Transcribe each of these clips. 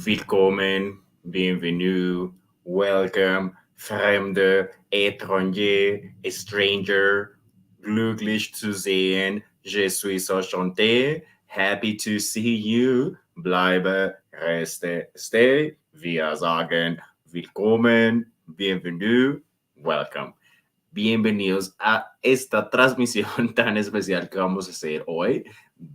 Willkommen, bienvenue, welcome, Fremde, étranger, stranger, glücklich zu sehen, je suis enchanté, happy to see you, bleibe, reste, stay. Wir sagen willkommen, bienvenue, welcome. Bienvenidos a esta transmisión tan especial que vamos a hacer hoy.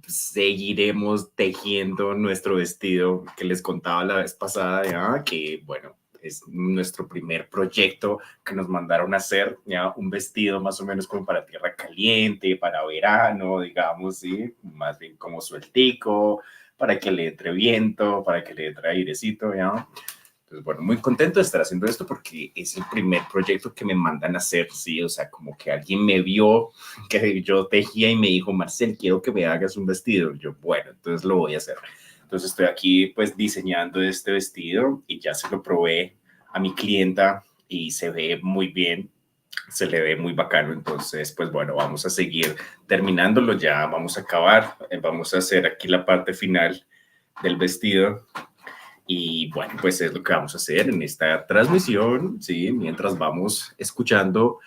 Seguiremos tejiendo nuestro vestido que les contaba la vez pasada, ¿ya? Que bueno, es nuestro primer proyecto que nos mandaron a hacer, ya un vestido más o menos como para tierra caliente, para verano, digamos, ¿sí? Más bien como sueltico, para que le entre viento, para que le entre airecito, ¿ya? Entonces, bueno, muy contento de estar haciendo esto porque es el primer proyecto que me mandan a hacer, ¿sí? O sea, como que alguien me vio que yo tejía y me dijo, Marcel, quiero que me hagas un vestido. Yo, bueno, entonces lo voy a hacer. Entonces estoy aquí pues diseñando este vestido y ya se lo probé a mi clienta y se ve muy bien, se le ve muy bacano. Entonces, pues bueno, vamos a seguir terminándolo, ya vamos a acabar, vamos a hacer aquí la parte final del vestido. Y bueno, pues es lo que vamos a hacer en esta transmisión, ¿sí? Mientras vamos escuchando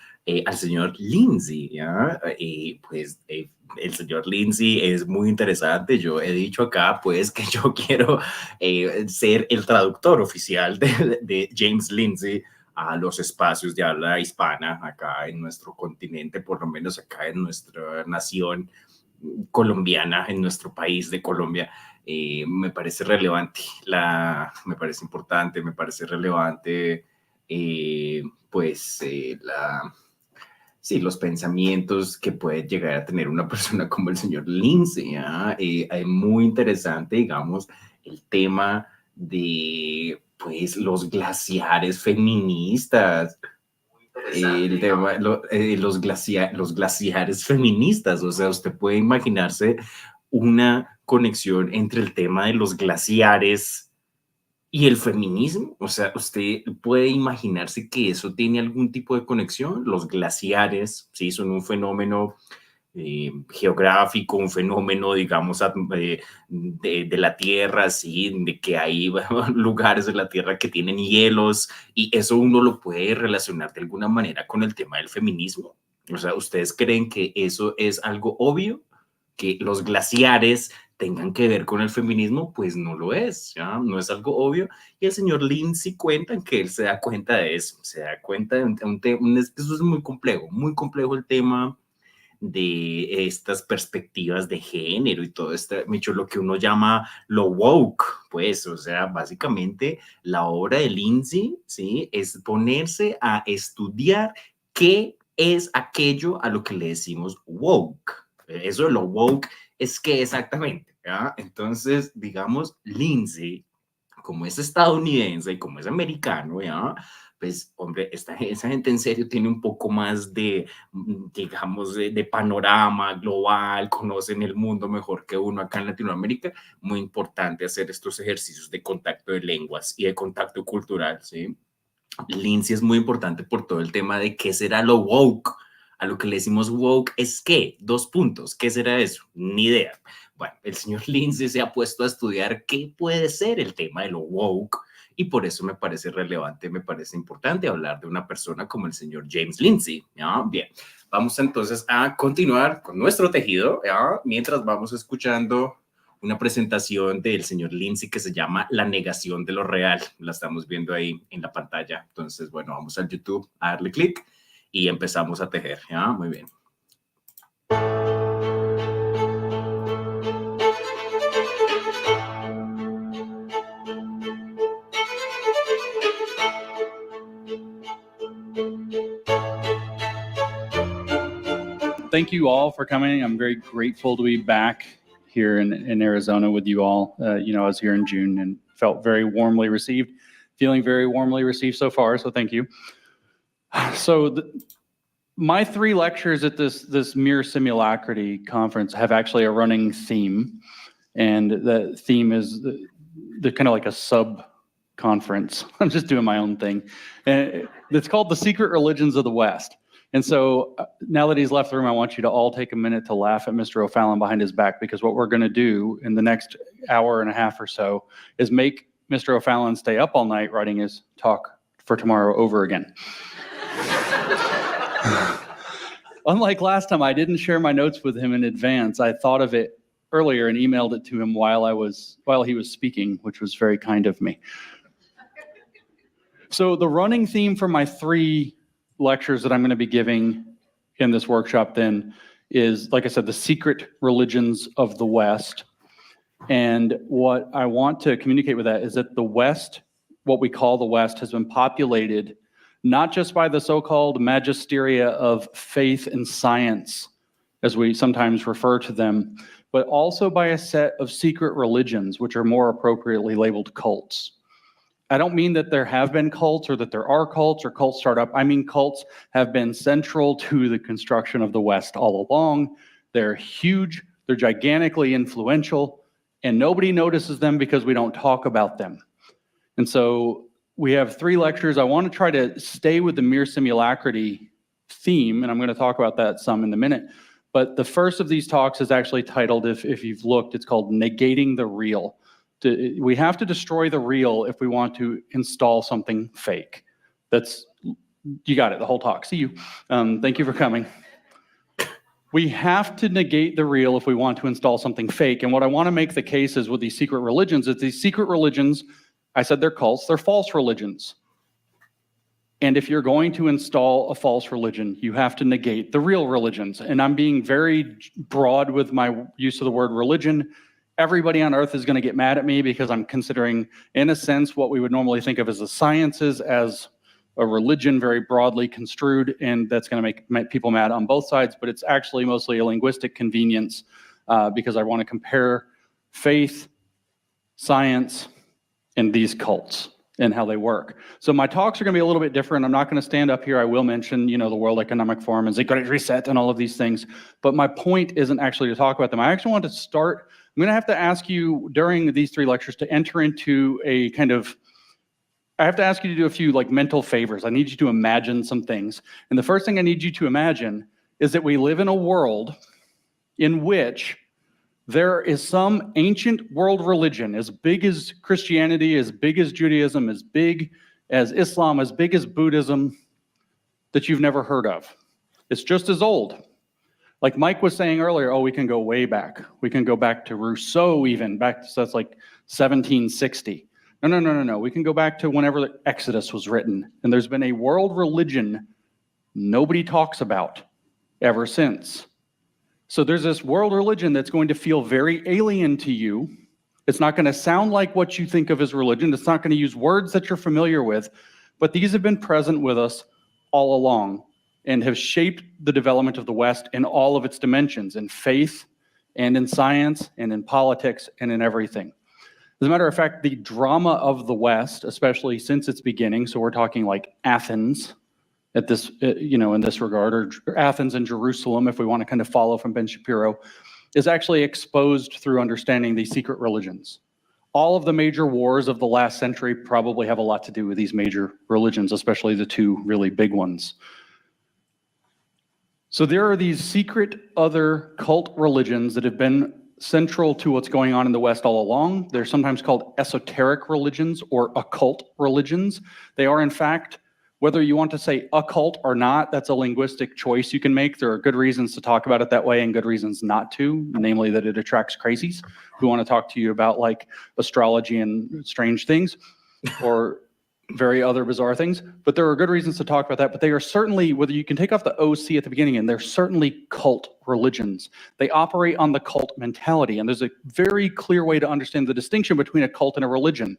al señor Lindsay, ¿ya? El señor Lindsay es muy interesante. Yo he dicho acá, pues, que yo quiero ser el traductor oficial de James Lindsay a los espacios de habla hispana acá en nuestro continente, por lo menos acá en nuestra nación colombiana, en nuestro país de Colombia. Me parece relevante, me parece importante, me parece relevante, sí, los pensamientos que puede llegar a tener una persona como el señor Lindsay. Es muy interesante, digamos, el tema de pues los glaciares feministas, el tema, los glaciares feministas. O sea, usted puede imaginarse una conexión entre el tema de los glaciares y el feminismo. O sea, usted puede imaginarse que eso tiene algún tipo de conexión. Los glaciares, sí, son un fenómeno geográfico, un fenómeno, digamos, de la Tierra, sí, de que hay lugares de la Tierra que tienen hielos, y eso uno lo puede relacionar de alguna manera con el tema del feminismo. O sea, ¿ustedes creen que eso es algo obvio? Que los glaciares tengan que ver con el feminismo, pues no lo es, ¿ya? No es algo obvio. Y el señor Lindsay cuenta que él se da cuenta de eso, se da cuenta de un tema, eso es muy complejo el tema de estas perspectivas de género y todo esto, mucho lo que uno llama lo woke, pues, o sea, básicamente la obra de Lindsay, ¿sí? Es ponerse a estudiar qué es aquello a lo que le decimos woke. Eso de lo woke es que exactamente, ¿ya? Entonces, digamos, Lindsay, como es estadounidense y como es americano, ¿ya? Pues, hombre, esa gente en serio tiene un poco más de, digamos, de panorama global, conocen el mundo mejor que uno acá en Latinoamérica. Muy importante hacer estos ejercicios de contacto de lenguas y de contacto cultural, ¿sí? Lindsay es muy importante por todo el tema de qué será lo woke. A lo que le decimos woke es qué, dos puntos, ¿qué será eso? Ni idea. Bueno, el señor Lindsay se ha puesto a estudiar qué puede ser el tema de lo woke, y por eso me parece relevante, me parece importante hablar de una persona como el señor James Lindsay, ¿ya? Bien, vamos entonces a continuar con nuestro tejido, ¿ya? Mientras vamos escuchando una presentación del señor Lindsay que se llama La negación de lo real. La estamos viendo ahí en la pantalla. Entonces, bueno, vamos al YouTube a darle clic y empezamos a tejer, ¿ya? Muy bien. Thank you all for coming. I'm very grateful to be back here in Arizona with you all. I was here in June and felt very warmly received, feeling very warmly received so far, so thank you. So my 3 lectures at this Mere Simulacrity conference have actually a running theme, and the theme is the kind of like a sub-conference. I'm just doing my own thing. And it's called The Secret Religions of the West. And so now that he's left the room, I want you to all take a minute to laugh at Mr. O'Fallon behind his back, because what we're going to do in the next hour and a half or so is make Mr. O'Fallon stay up all night writing his talk for tomorrow over again. Unlike last time, I didn't share my notes with him in advance. I thought of it earlier and emailed it to him while he was speaking, which was very kind of me. So the running theme for my 3 lectures that I'm going to be giving in this workshop then is, like I said, the secret religions of the West. And what I want to communicate with that is that the West, what we call the West, has been populated not just by the so-called magisteria of faith and science, as we sometimes refer to them, but also by a set of secret religions, which are more appropriately labeled cults. I don't mean that there have been cults or that there are cults or cults start up. I mean cults have been central to the construction of the West all along. They're huge, they're gigantically influential, and nobody notices them because we don't talk about them. And so we have 3 lectures. I want to try to stay with the mere simulacrity theme, and I'm going to talk about that some in a minute. But the first of these talks is actually titled, if you've looked, it's called Negating the Real. We have to destroy the real if we want to install something fake. You got it, the whole talk. See you. Thank you for coming. We have to negate the real if we want to install something fake. And what I want to make the case is with these secret religions, is these secret religions, I said they're cults, they're false religions. And if you're going to install a false religion, you have to negate the real religions. And I'm being very broad with my use of the word religion. Everybody on earth is going to get mad at me because I'm considering, in a sense, what we would normally think of as the sciences as a religion, very broadly construed, and that's going to make people mad on both sides, but it's actually mostly a linguistic convenience because I want to compare faith, science, and these cults and how they work. So my talks are going to be a little bit different. I'm not going to stand up here. I will mention, the World Economic Forum and the Great Reset and all of these things, but my point isn't actually to talk about them. I actually want to start. I'm going to have to ask you during these 3 lectures to enter into a kind of, I have to ask you to do a few mental favors. I need you to imagine some things. And the first thing I need you to imagine is that we live in a world in which there is some ancient world religion, as big as Christianity, as big as Judaism, as big as Islam, as big as Buddhism, that you've never heard of. It's just as old. Like Mike was saying earlier, we can go way back. We can go back to Rousseau even, so that's like 1760. No. We can go back to whenever the Exodus was written. And there's been a world religion nobody talks about ever since. So there's this world religion that's going to feel very alien to you. It's not going to sound like what you think of as religion. It's not going to use words that you're familiar with. But these have been present with us all along and have shaped the development of the West in all of its dimensions, in faith and in science and in politics and in everything. As a matter of fact, the drama of the West, especially since its beginning, so we're talking like Athens at this, in this regard, or Athens and Jerusalem, if we want to kind of follow from Ben Shapiro, is actually exposed through understanding these secret religions. All of the major wars of the last century probably have a lot to do with these major religions, especially the 2 really big ones. So there are these secret other cult religions that have been central to what's going on in the West all along. They're sometimes called esoteric religions or occult religions. They are, in fact, whether you want to say occult or not, that's a linguistic choice you can make. There are good reasons to talk about it that way and good reasons not to, namely that it attracts crazies who want to talk to you about astrology and strange things or very other bizarre things. But there are good reasons to talk about that. But they are certainly, whether you can take off the OC at the beginning, and they're certainly cult religions. They operate on the cult mentality. And there's a very clear way to understand the distinction between a cult and a religion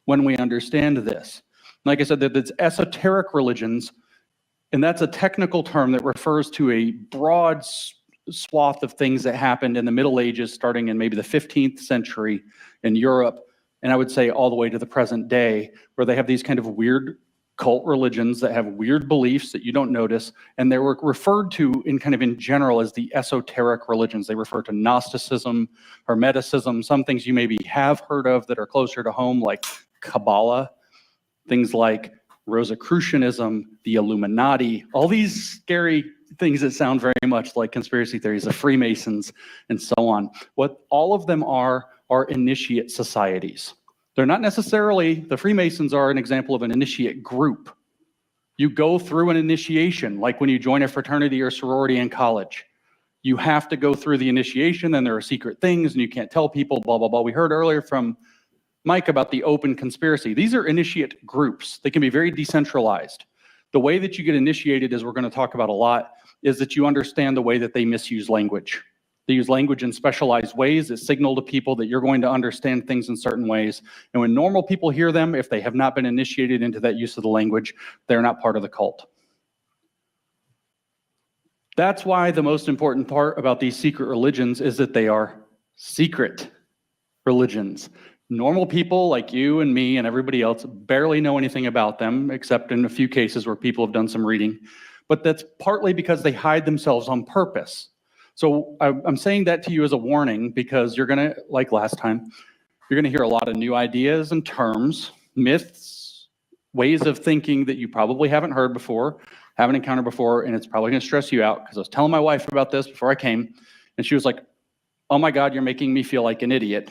when we understand this. Like I said, it's esoteric religions, and that's a technical term that refers to a broad swath of things that happened in the Middle Ages, starting in maybe the 15th century in Europe, and I would say all the way to the present day, where they have these kind of weird cult religions that have weird beliefs that you don't notice, and they were referred to in general as the esoteric religions. They refer to Gnosticism, Hermeticism, some things you maybe have heard of that are closer to home, like Kabbalah, things like Rosicrucianism, the Illuminati, all these scary things that sound very much like conspiracy theories, the Freemasons, and so on. What all of them are initiate societies. They're not necessarily, the Freemasons are an example of an initiate group. You go through an initiation, like when you join a fraternity or sorority in college. You have to go through the initiation, and there are secret things, and you can't tell people, blah, blah, blah. We heard earlier from Mike about the open conspiracy. These are initiate groups. They can be very decentralized. The way that you get initiated, as we're going to talk about a lot, is that you understand the way that they misuse language. They use language in specialized ways that signal to people that you're going to understand things in certain ways. And when normal people hear them, if they have not been initiated into that use of the language, they're not part of the cult. That's why the most important part about these secret religions is that they are secret religions. Normal people like you and me and everybody else barely know anything about them, except in a few cases where people have done some reading. But that's partly because they hide themselves on purpose. So I'm saying that to you as a warning, because you're going to, like last time, you're going to hear a lot of new ideas and terms, myths, ways of thinking that you probably haven't heard before, haven't encountered before, and it's probably going to stress you out, because I was telling my wife about this before I came, and she was like, oh my God, you're making me feel like an idiot.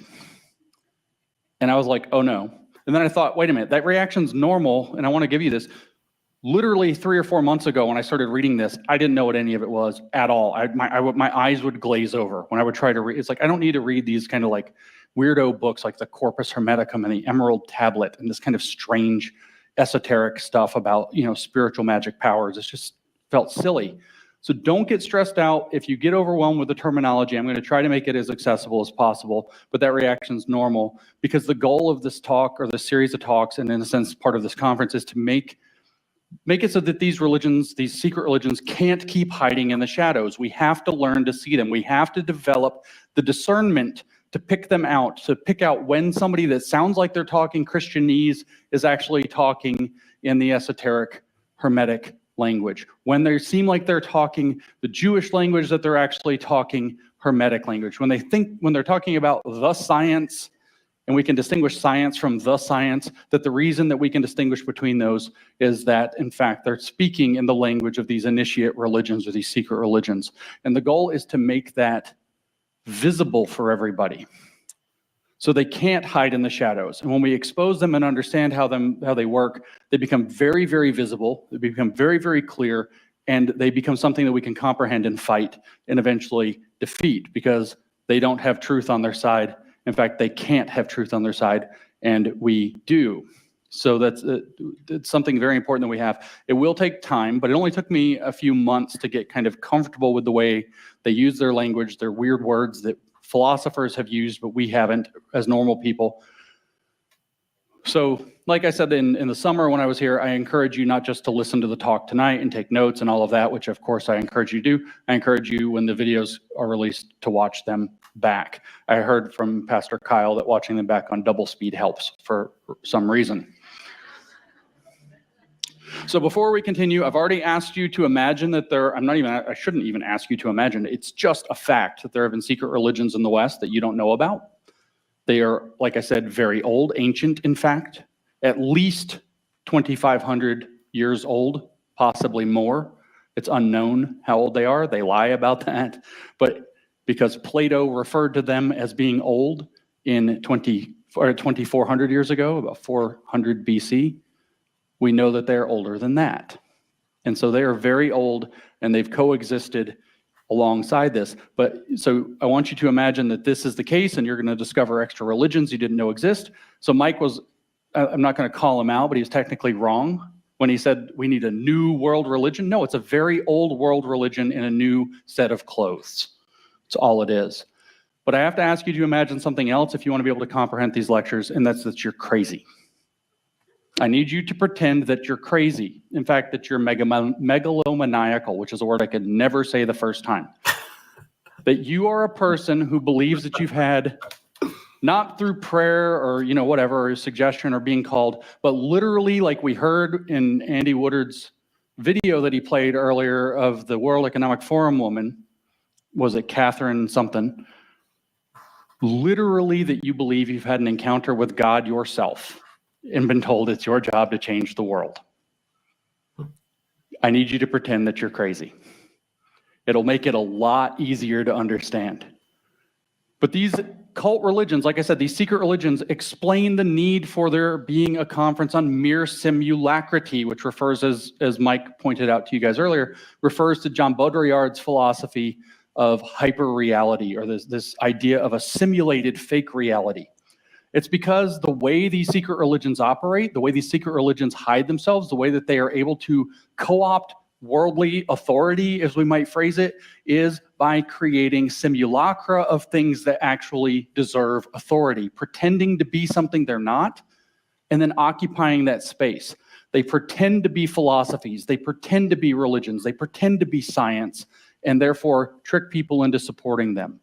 And I was like, oh no. And then I thought, wait a minute, that reaction's normal, and I want to give you this. Literally 3 or 4 months ago when I started reading this, I didn't know what any of it was at all. My eyes would glaze over when I would try to read. It's like, I don't need to read these kind of like weirdo books like the Corpus Hermeticum and the Emerald Tablet and this kind of strange esoteric stuff about, spiritual magic powers. It just felt silly. So don't get stressed out. If you get overwhelmed with the terminology, I'm going to try to make it as accessible as possible, but that reaction is normal, because the goal of this talk, or this series of talks, and in a sense part of this conference, is to make it so that these religions, these secret religions, can't keep hiding in the shadows. We have to learn to see them. We have to develop the discernment to pick them out, to pick out when somebody that sounds like they're talking Christianese is actually talking in the esoteric Hermetic language. When they seem like they're talking the Jewish language, that they're actually talking Hermetic language. When they're talking about the science, and we can distinguish science from the science, that the reason that we can distinguish between those is that, in fact, they're speaking in the language of these initiate religions or these secret religions. And the goal is to make that visible for everybody, so they can't hide in the shadows. And when we expose them and understand how they work, they become very, very visible, they become very, very clear, and they become something that we can comprehend and fight and eventually defeat, because they don't have truth on their side. In fact, they can't have truth on their side, and we do. So it's something very important that we have. It will take time, but it only took me a few months to get kind of comfortable with the way they use their language, their weird words that philosophers have used, but we haven't as normal people. So, like I said in the summer when I was here, I encourage you not just to listen to the talk tonight and take notes and all of that, which of course I encourage you to do. I encourage you, when the videos are released, to watch them back. I heard from Pastor Kyle that watching them back on double speed helps for some reason. So before we continue, I've already asked you to imagine that I shouldn't even ask you to imagine. It's just a fact that there have been secret religions in the West that you don't know about. They are, like I said, very old, ancient, in fact, at least 2,500 years old, possibly more. It's unknown how old they are. They lie about that. But because Plato referred to them as being old in 2,400 years ago, about 400 BC, we know that they're older than that. And so they are very old, and they've coexisted alongside this. But so I want you to imagine that this is the case, and you're going to discover extra religions you didn't know exist. So Mike was, I'm not going to call him out, but he was technically wrong when he said we need a new world religion. No, it's a very old world religion in a new set of clothes. That's all it is. But I have to ask you to imagine something else if you want to be able to comprehend these lectures, and that's that you're crazy. I need you to pretend that you're crazy. In fact, that you're megalomaniacal, which is a word I could never say the first time. That you are a person who believes that you've had, not through prayer or, whatever, or suggestion or being called, but literally, like we heard in Andy Woodard's video that he played earlier of the World Economic Forum woman, was it Catherine something? Literally that you believe you've had an encounter with God yourself and been told it's your job to change the world. I need you to pretend that you're crazy. It'll make it a lot easier to understand. But these cult religions, like I said, these secret religions explain the need for there being a conference on mere simulacrity, which refers, as Mike pointed out to you guys earlier, refers to John Baudrillard's philosophy of hyperreality, or this idea of a simulated fake reality. It's because the way these secret religions operate, the way these secret religions hide themselves, the way that they are able to co-opt worldly authority, as we might phrase it, is by creating simulacra of things that actually deserve authority, pretending to be something they're not, and then occupying that space. They pretend to be philosophies, they pretend to be religions, they pretend to be science, and therefore trick people into supporting them.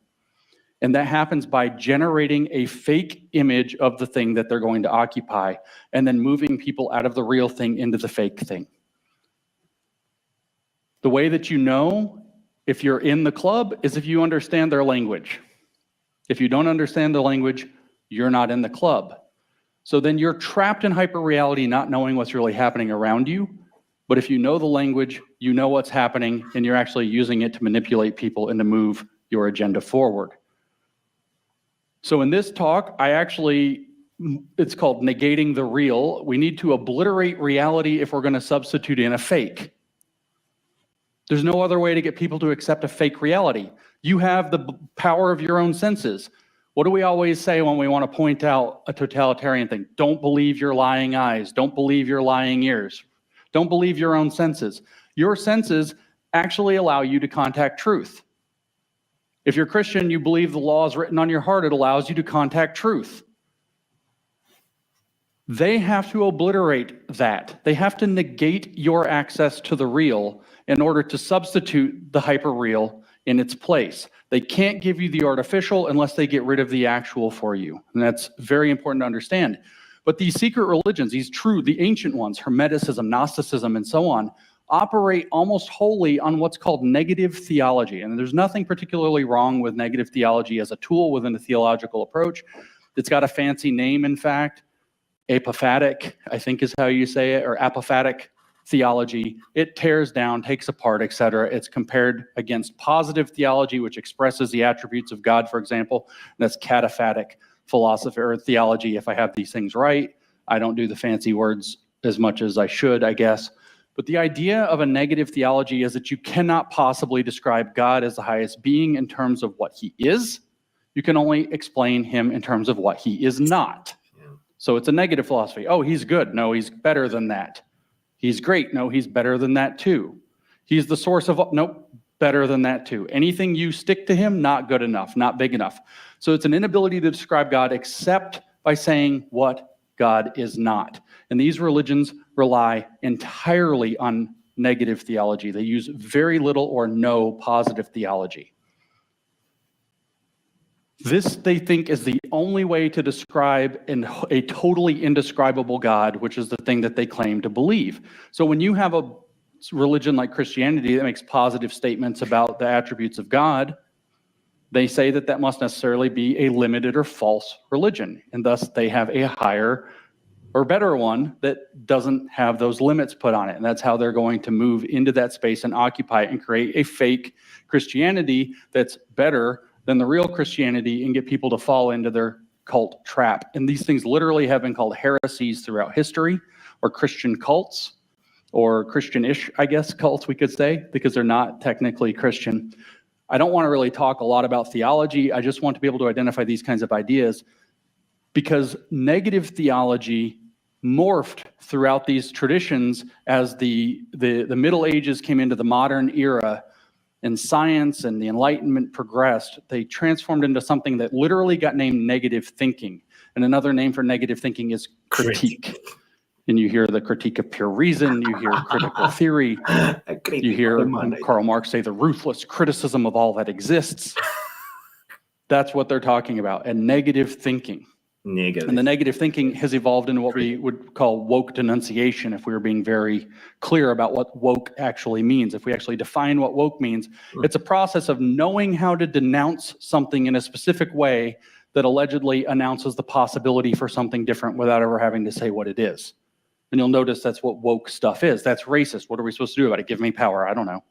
And that happens by generating a fake image of the thing that they're going to occupy, and then moving people out of the real thing into the fake thing. The way that you know if you're in the club is if you understand their language. If you don't understand the language, you're not in the club. So then you're trapped in hyperreality, not knowing what's really happening around you. But if you know the language, you know what's happening, and you're actually using it to manipulate people and to move your agenda forward. So in this talk, it's called negating the real. We need to obliterate reality if we're going to substitute in a fake. There's no other way to get people to accept a fake reality. You have the power of your own senses. What do we always say when we want to point out a totalitarian thing? Don't believe your lying eyes. Don't believe your lying ears. Don't believe your own senses. Your senses actually allow you to contact truth. If you're Christian, you believe the law is written on your heart. It allows you to contact truth. They have to obliterate that. They have to negate your access to the real in order to substitute the hyperreal in its place. They can't give you the artificial unless they get rid of the actual for you. And that's very important to understand. But these secret religions, the ancient ones, Hermeticism, Gnosticism, and so on, operate almost wholly on what's called negative theology. And there's nothing particularly wrong with negative theology as a tool within a theological approach. It's got a fancy name, in fact. Apophatic, I think is how you say it, or apophatic theology. It tears down, takes apart, etc. It's compared against positive theology, which expresses the attributes of God, for example. And that's cataphatic philosophy or theology, if I have these things right. I don't do the fancy words as much as I should, I guess. But the idea of a negative theology is that you cannot possibly describe God as the highest being in terms of what he is. You can only explain him in terms of what he is not. So it's a negative philosophy. Oh, he's good. No, he's better than that. He's great. No, he's better than that too. He's the source of, nope, better than that too. Anything you stick to him, not good enough, not big enough. So it's an inability to describe God except by saying what God is not. And these religions rely entirely on negative theology. They use very little or no positive theology. This, they think, is the only way to describe a totally indescribable God, which is the thing that they claim to believe. So when you have a religion like Christianity that makes positive statements about the attributes of God, they say that that must necessarily be a limited or false religion, and thus they have a higher or better one that doesn't have those limits put on it. And that's how they're going to move into that space and occupy it and create a fake Christianity that's better than the real Christianity and get people to fall into their cult trap. And these things literally have been called heresies throughout history, or Christian cults, or Christian-ish, I guess, cults we could say, because they're not technically Christian. I don't want to really talk a lot about theology. I just want to be able to identify these kinds of ideas because negative theology morphed throughout these traditions as the Middle Ages came into the modern era and science and the Enlightenment progressed. They transformed into something that literally got named negative thinking. And another name for negative thinking is critique. And you hear the critique of pure reason, you hear critical theory, you hear Karl Marx say the ruthless criticism of all that exists. That's what they're talking about, and negative thinking. And the negative thinking has evolved into what we would call woke denunciation, if we were being very clear about what woke actually means. If we actually define what woke means, it's a process of knowing how to denounce something in a specific way that allegedly announces the possibility for something different without ever having to say what it is. And you'll notice that's what woke stuff is. That's racist. What are we supposed to do about it? Give me power. I don't know.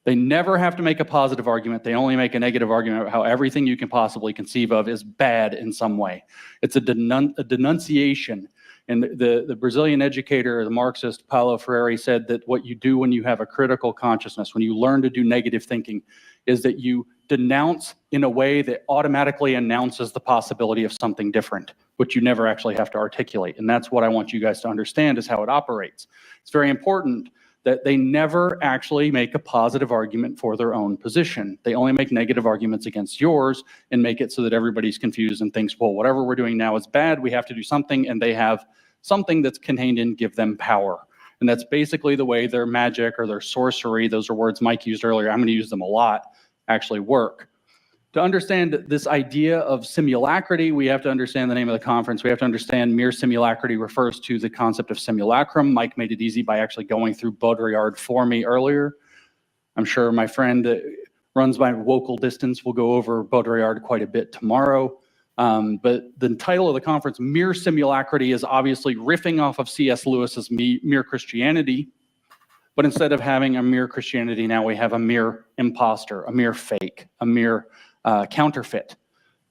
They never have to make a positive argument. They only make a negative argument about how everything you can possibly conceive of is bad in some way. It's a denunciation. And the Brazilian educator, the Marxist Paulo Freire, said that what you do when you have a critical consciousness, when you learn to do negative thinking, is that you denounce in a way that automatically announces the possibility of something different, which you never actually have to articulate. And that's what I want you guys to understand is how it operates. It's very important that they never actually make a positive argument for their own position. They only make negative arguments against yours and make it so that everybody's confused and thinks, well, whatever we're doing now is bad, we have to do something, and they have something that's contained in give them power. And that's basically the way their magic or their sorcery, those are words Mike used earlier, I'm going to use them a lot, actually work. To understand this idea of simulacrity, we have to understand the name of the conference. We have to understand mere simulacrity refers to the concept of simulacrum. Mike made it easy by actually going through Baudrillard for me earlier. I'm sure my friend that runs my local distance will go over Baudrillard quite a bit tomorrow. But the title of the conference, Mere Simulacrity, is obviously riffing off of C.S. Lewis's Mere Christianity. But instead of having a mere Christianity, now we have a mere imposter, a mere fake, a mere counterfeit.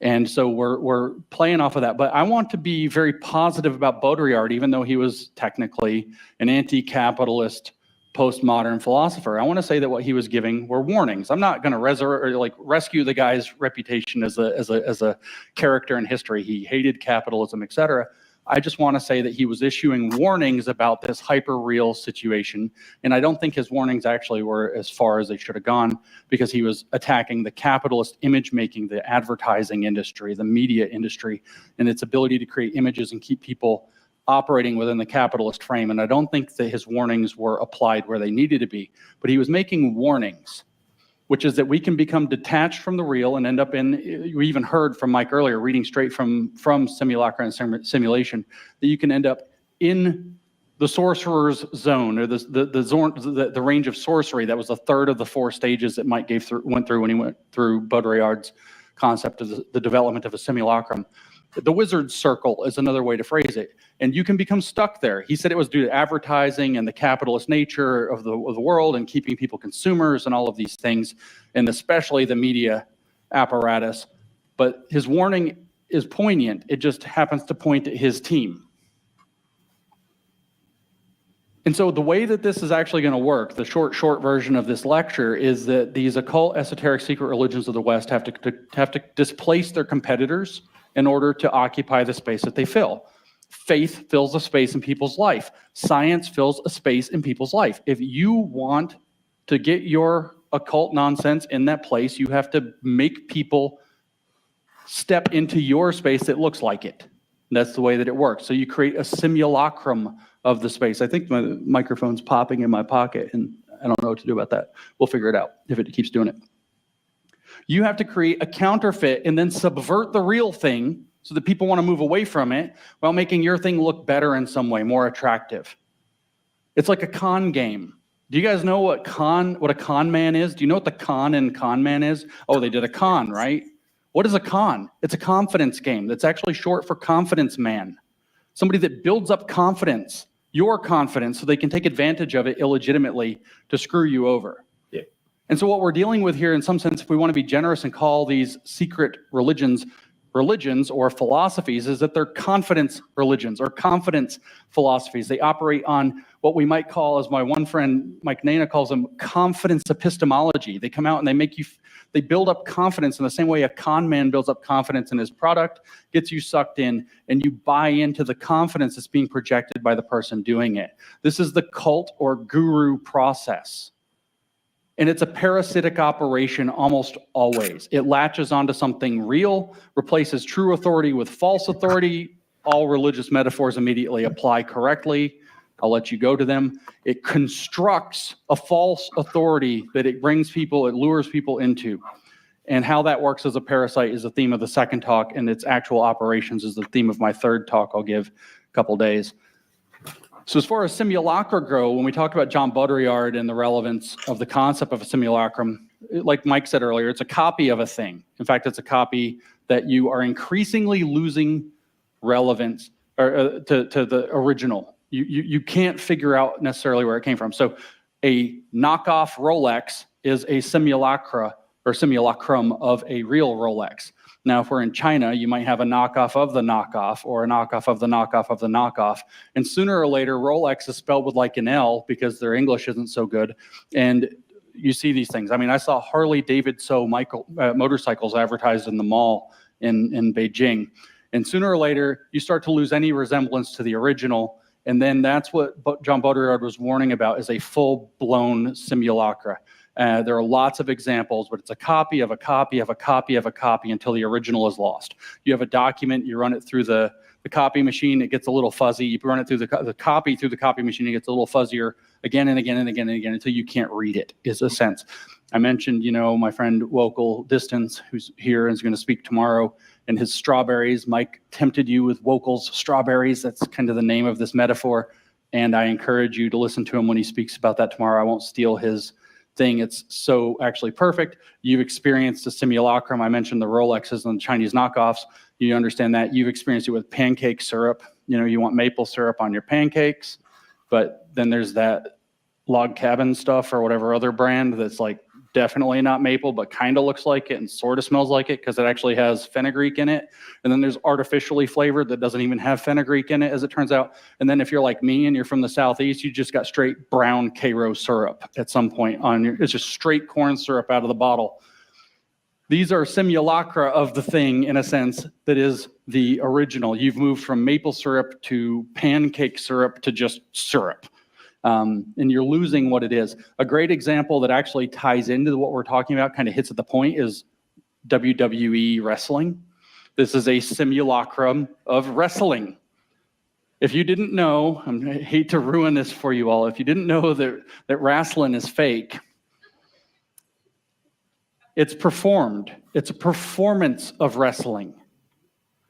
And so we're playing off of that. But I want to be very positive about Baudrillard, even though he was technically an anti-capitalist postmodern philosopher. I want to say that what he was giving were warnings. I'm not going to rescue the guy's reputation as a character in history. He hated capitalism, etc. I just want to say that he was issuing warnings about this hyper-real situation, and I don't think his warnings actually were as far as they should have gone, because he was attacking the capitalist image-making, the advertising industry, the media industry, and its ability to create images and keep people operating within the capitalist frame. And I don't think that his warnings were applied where they needed to be, but he was making warnings, which is that we can become detached from the real and end up in, we even heard from Mike earlier, reading straight from simulacra and simulation, that you can end up in the sorcerer's zone, or the range of sorcery. That was a third of the 4 stages that Mike went through when he went through Baudrillard's concept of the development of a simulacrum. The wizard's circle is another way to phrase it. And you can become stuck there. He said it was due to advertising and the capitalist nature of the world and keeping people consumers and all of these things, and especially the media apparatus. But his warning is poignant. It just happens to point at his team. And so the way that this is actually going to work, the short version of this lecture, is that these occult, esoteric, secret religions of the West have to displace their competitors in order to occupy the space that they fill. Faith fills a space in people's life. Science fills a space in people's life. If you want to get your occult nonsense in that place, you have to make people step into your space that looks like it. That's the way that it works. So you create a simulacrum of the space. I think my microphone's popping in my pocket, and I don't know what to do about that. We'll figure it out if it keeps doing it. You have to create a counterfeit and then subvert the real thing so that people want to move away from it while making your thing look better in some way, more attractive. It's like a con game. Do you guys know what a con man is? Do you know what the con in con man is? Oh, they did a con, right? What is a con? It's a confidence game. That's actually short for confidence man. Somebody that builds up confidence, your confidence, so they can take advantage of it illegitimately to screw you over. And so what we're dealing with here, in some sense, if we want to be generous and call these secret religions or philosophies, is that they're confidence religions or confidence philosophies. They operate on what we might call, as my one friend Mike Nana calls them, confidence epistemology. They come out and they build up confidence in the same way a con man builds up confidence in his product, gets you sucked in, and you buy into the confidence that's being projected by the person doing it. This is the cult or guru process. And it's a parasitic operation almost always. It latches onto something real, replaces true authority with false authority. All religious metaphors immediately apply correctly. I'll let you go to them. It constructs a false authority that it lures people into. And how that works as a parasite is the theme of the second talk, and its actual operations is the theme of my third talk I'll give a couple days. So as far as simulacra go, when we talk about John Baudrillard and the relevance of the concept of a simulacrum, like Mike said earlier, it's a copy of a thing. In fact, it's a copy that you are increasingly losing relevance to the original. You can't figure out necessarily where it came from. So a knockoff Rolex is a simulacrum of a real Rolex. Now, if we're in China, you might have a knockoff of the knockoff or a knockoff of the knockoff of the knockoff. And sooner or later, Rolex is spelled with like an L because their English isn't so good. And you see these things. I mean, I saw Harley Davidson motorcycles advertised in the mall in Beijing. And sooner or later, you start to lose any resemblance to the original. And then that's what John Baudrillard was warning about, is a full-blown simulacra. There are lots of examples, but it's a copy of a copy of a copy of a copy until the original is lost. You have a document, you run it through the copy machine, it gets a little fuzzy. You run it through the copy through the copy machine, it gets a little fuzzier again and again and again and again until you can't read it, is a sense. I mentioned, my friend Wokel Distance, who's here and is going to speak tomorrow, and his strawberries. Mike tempted you with Wokel's strawberries. That's kind of the name of this metaphor. And I encourage you to listen to him when he speaks about that tomorrow. I won't steal his thing. It's so actually perfect. You've experienced a simulacrum. I mentioned the Rolexes and the Chinese knockoffs. You understand that. You've experienced it with pancake syrup. You want maple syrup on your pancakes, but then there's that Log Cabin stuff or whatever other brand that's like definitely not maple, but kind of looks like it and sort of smells like it because it actually has fenugreek in it. And then there's artificially flavored that doesn't even have fenugreek in it, as it turns out. And then if you're like me and you're from the Southeast, you just got straight brown Cairo syrup at some point on your, it's just straight corn syrup out of the bottle. These are simulacra of the thing, in a sense, that is the original. You've moved from maple syrup to pancake syrup to just syrup. And you're losing what it is. A great example that actually ties into what we're talking about, kind of hits at the point, is WWE wrestling. This is a simulacrum of wrestling. If you didn't know, I hate to ruin this for you all, if you didn't know that wrestling is fake, it's performed. It's a performance of wrestling.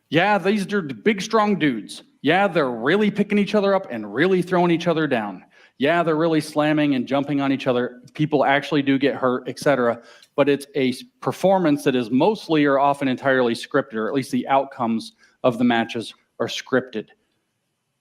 Yeah, these are big, strong dudes. Yeah, they're really picking each other up and really throwing each other down. Yeah, they're really slamming and jumping on each other. People actually do get hurt, etc. But it's a performance that is mostly or often entirely scripted, or at least the outcomes of the matches are scripted.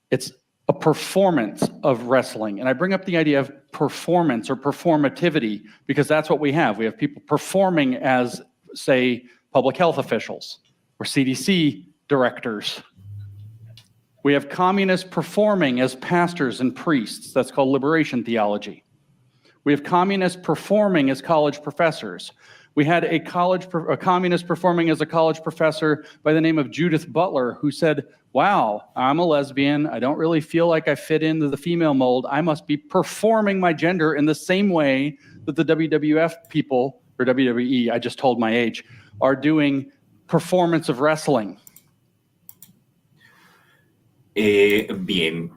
It's a performance of wrestling. And I bring up the idea of performance or performativity because that's what we have. We have people performing as, say, public health officials or CDC directors. We have communists performing as pastors and priests. That's called liberation theology. We have communists performing as college professors. We had a communist performing as a college professor by the name of Judith Butler, who said, wow, I'm a lesbian. I don't really feel like I fit into the female mold. I must be performing my gender in the same way that the WWF people, or WWE, I just told my age, are doing performance of wrestling. Bien,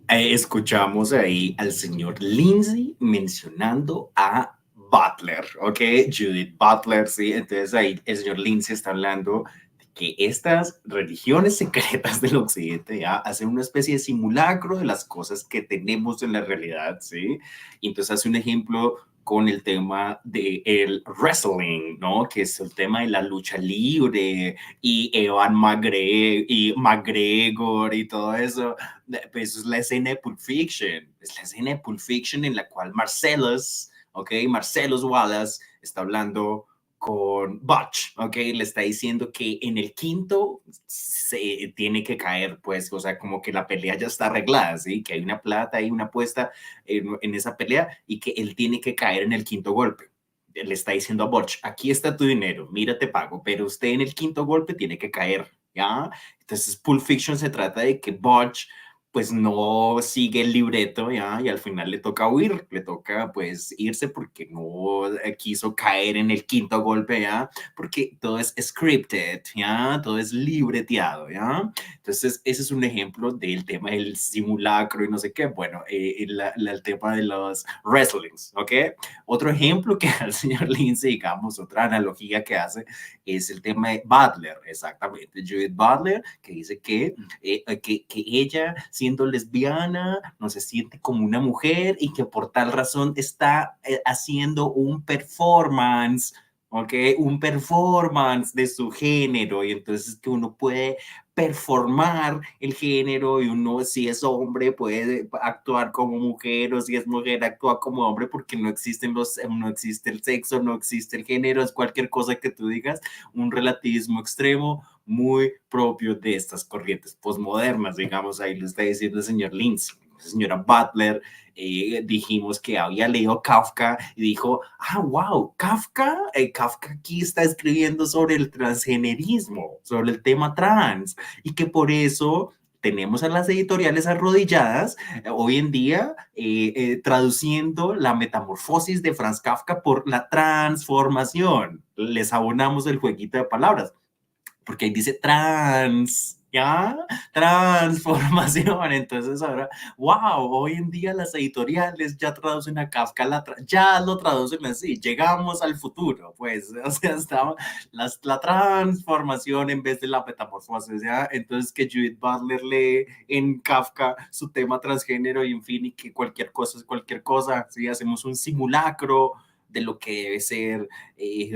escuchamos ahí al señor Lindsay mencionando a Butler, ¿ok? Judith Butler, sí. Entonces ahí el señor Lindsay está hablando de que estas religiones secretas del Occidente ya hacen una especie de simulacro de las cosas que tenemos en la realidad, ¿sí? Y entonces hace un ejemplo con el tema del wrestling, ¿no? Que es el tema de la lucha libre y Evan McGregor y todo eso. Pues es la escena de Pulp Fiction. Es la escena de Pulp Fiction en la cual Marcellus Wallace está hablando con Butch, ¿ok? Le está diciendo que en el quinto se tiene que caer, pues, o sea, como que la pelea ya está arreglada, ¿sí? Que hay una plata, hay una apuesta en esa pelea y que él tiene que caer en el quinto golpe. Le está diciendo a Butch, aquí está tu dinero, mira, te pago, pero usted en el quinto golpe tiene que caer, ¿ya? Entonces, Pulp Fiction se trata de que Butch pues no sigue el libreto, ¿ya? Y al final le toca huir, le toca pues irse porque no quiso caer en el quinto golpe, ¿ya? Porque todo es scripted, ¿ya? Todo es libreteado, ¿ya? Entonces, ese es un ejemplo del tema del simulacro y no sé qué, bueno, el tema de los wrestlings, ¿ok? Otro ejemplo que al señor Lindsay, digamos, otra analogía que hace es el tema de Butler, exactamente, Judith Butler, que dice que ella, siendo lesbiana, no se siente como una mujer y que por tal razón está haciendo un performance, ¿ok? Un performance de su género y entonces que uno puede performar el género y uno si es hombre puede actuar como mujer o si es mujer actúa como hombre porque no existe el sexo, no existe el género, es cualquier cosa que tú digas, un relativismo extremo muy propio de estas corrientes posmodernas, digamos, ahí lo está diciendo el señor Lindsay. Señora Butler, dijimos que había leído Kafka y dijo, wow, Kafka aquí está escribiendo sobre el transgenerismo, sobre el tema trans, y que por eso tenemos a las editoriales arrodilladas hoy en día traduciendo la metamorfosis de Franz Kafka por la transformación. Les abonamos el jueguito de palabras porque ahí dice trans, ¿ya? Transformación. Entonces ahora, wow, hoy en día las editoriales ya traducen a Kafka, ya lo traducen así, llegamos al futuro, pues, o sea, está la transformación en vez de la metamorfosis, ¿ya? Entonces que Judith Butler lee en Kafka su tema transgénero y en fin, y que cualquier cosa es cualquier cosa, ¿sí? Hacemos un simulacro de lo que debe ser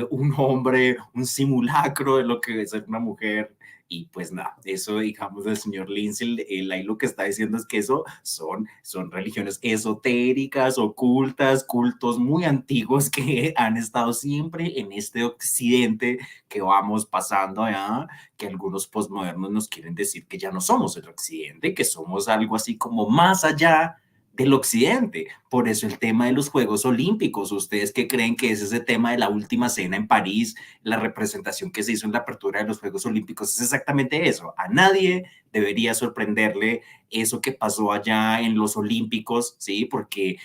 un hombre, un simulacro de lo que debe ser una mujer. Y pues nada, eso digamos del señor Lindsay, él ahí lo que está diciendo es que eso son religiones esotéricas, ocultas, cultos muy antiguos que han estado siempre en este occidente que vamos pasando allá, que algunos posmodernos nos quieren decir que ya no somos el occidente, que somos algo así como más allá del occidente. Por eso el tema de los Juegos Olímpicos. ¿Ustedes qué creen que es ese tema de la última cena en París, la representación que se hizo en la apertura de los Juegos Olímpicos? Es exactamente eso. A nadie debería sorprenderle eso que pasó allá en los Olímpicos, ¿sí? Porque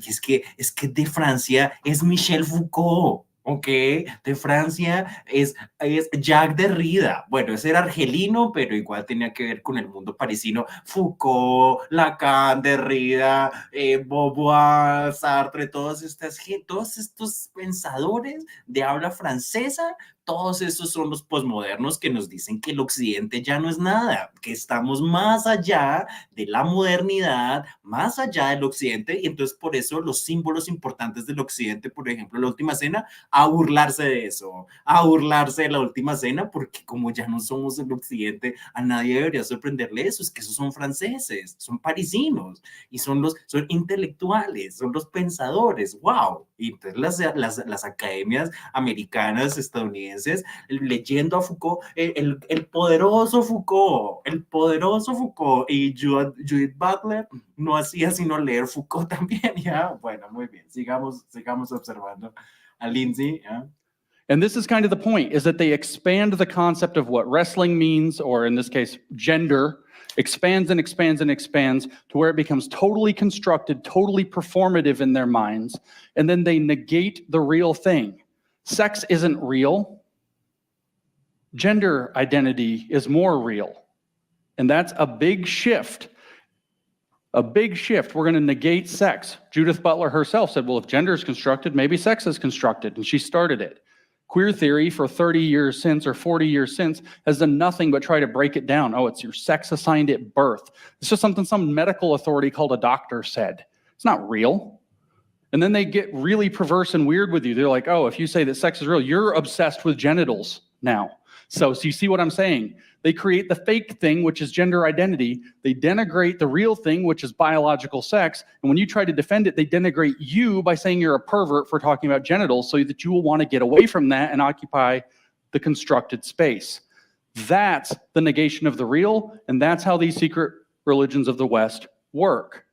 es que de Francia es Michel Foucault. Ok, de Francia es Jacques Derrida. Bueno, ese era argelino, pero igual tenía que ver con el mundo parisino. Foucault, Lacan, Derrida, Beauvoir, Sartre, todos estos pensadores de habla francesa, todos estos son los posmodernos que nos dicen que el occidente ya no es nada, que estamos más allá de la modernidad, más allá del occidente, y entonces por eso los símbolos importantes del occidente, por ejemplo, la última cena, a burlarse de eso, a burlarse de la última cena, porque como ya no somos el occidente, a nadie debería sorprenderle eso, es que esos son franceses, son parisinos, y son intelectuales, son los pensadores, wow. Y entonces las academias americanas, estadounidenses, leyendo a Foucault, el poderoso Foucault, y Judith Butler no hacía sino leer Foucault también, ¿ya? Bueno, muy bien, sigamos observando a Lindsay, ¿ya? And this is kind of the point, is that they expand the concept of what wrestling means, or in this case, gender, expands and expands and expands to where it becomes totally constructed, totally performative in their minds, and then they negate the real thing. Sex isn't real. Gender identity is more real. And that's a big shift. A big shift. We're going to negate sex. Judith Butler herself said, well, if gender is constructed, maybe sex is constructed, and she started it. Queer theory for 30 years since or 40 years since has done nothing but try to break it down. Oh, it's your sex assigned at birth. It's just something some medical authority called a doctor said. It's not real. And then they get really perverse and weird with you. They're like, oh, if you say that sex is real, you're obsessed with genitals now. So you see what I'm saying? They create the fake thing, which is gender identity. They denigrate the real thing, which is biological sex. And when you try to defend it, they denigrate you by saying you're a pervert for talking about genitals so that you will want to get away from that and occupy the constructed space. That's the negation of the real, and that's how these secret religions of the West work.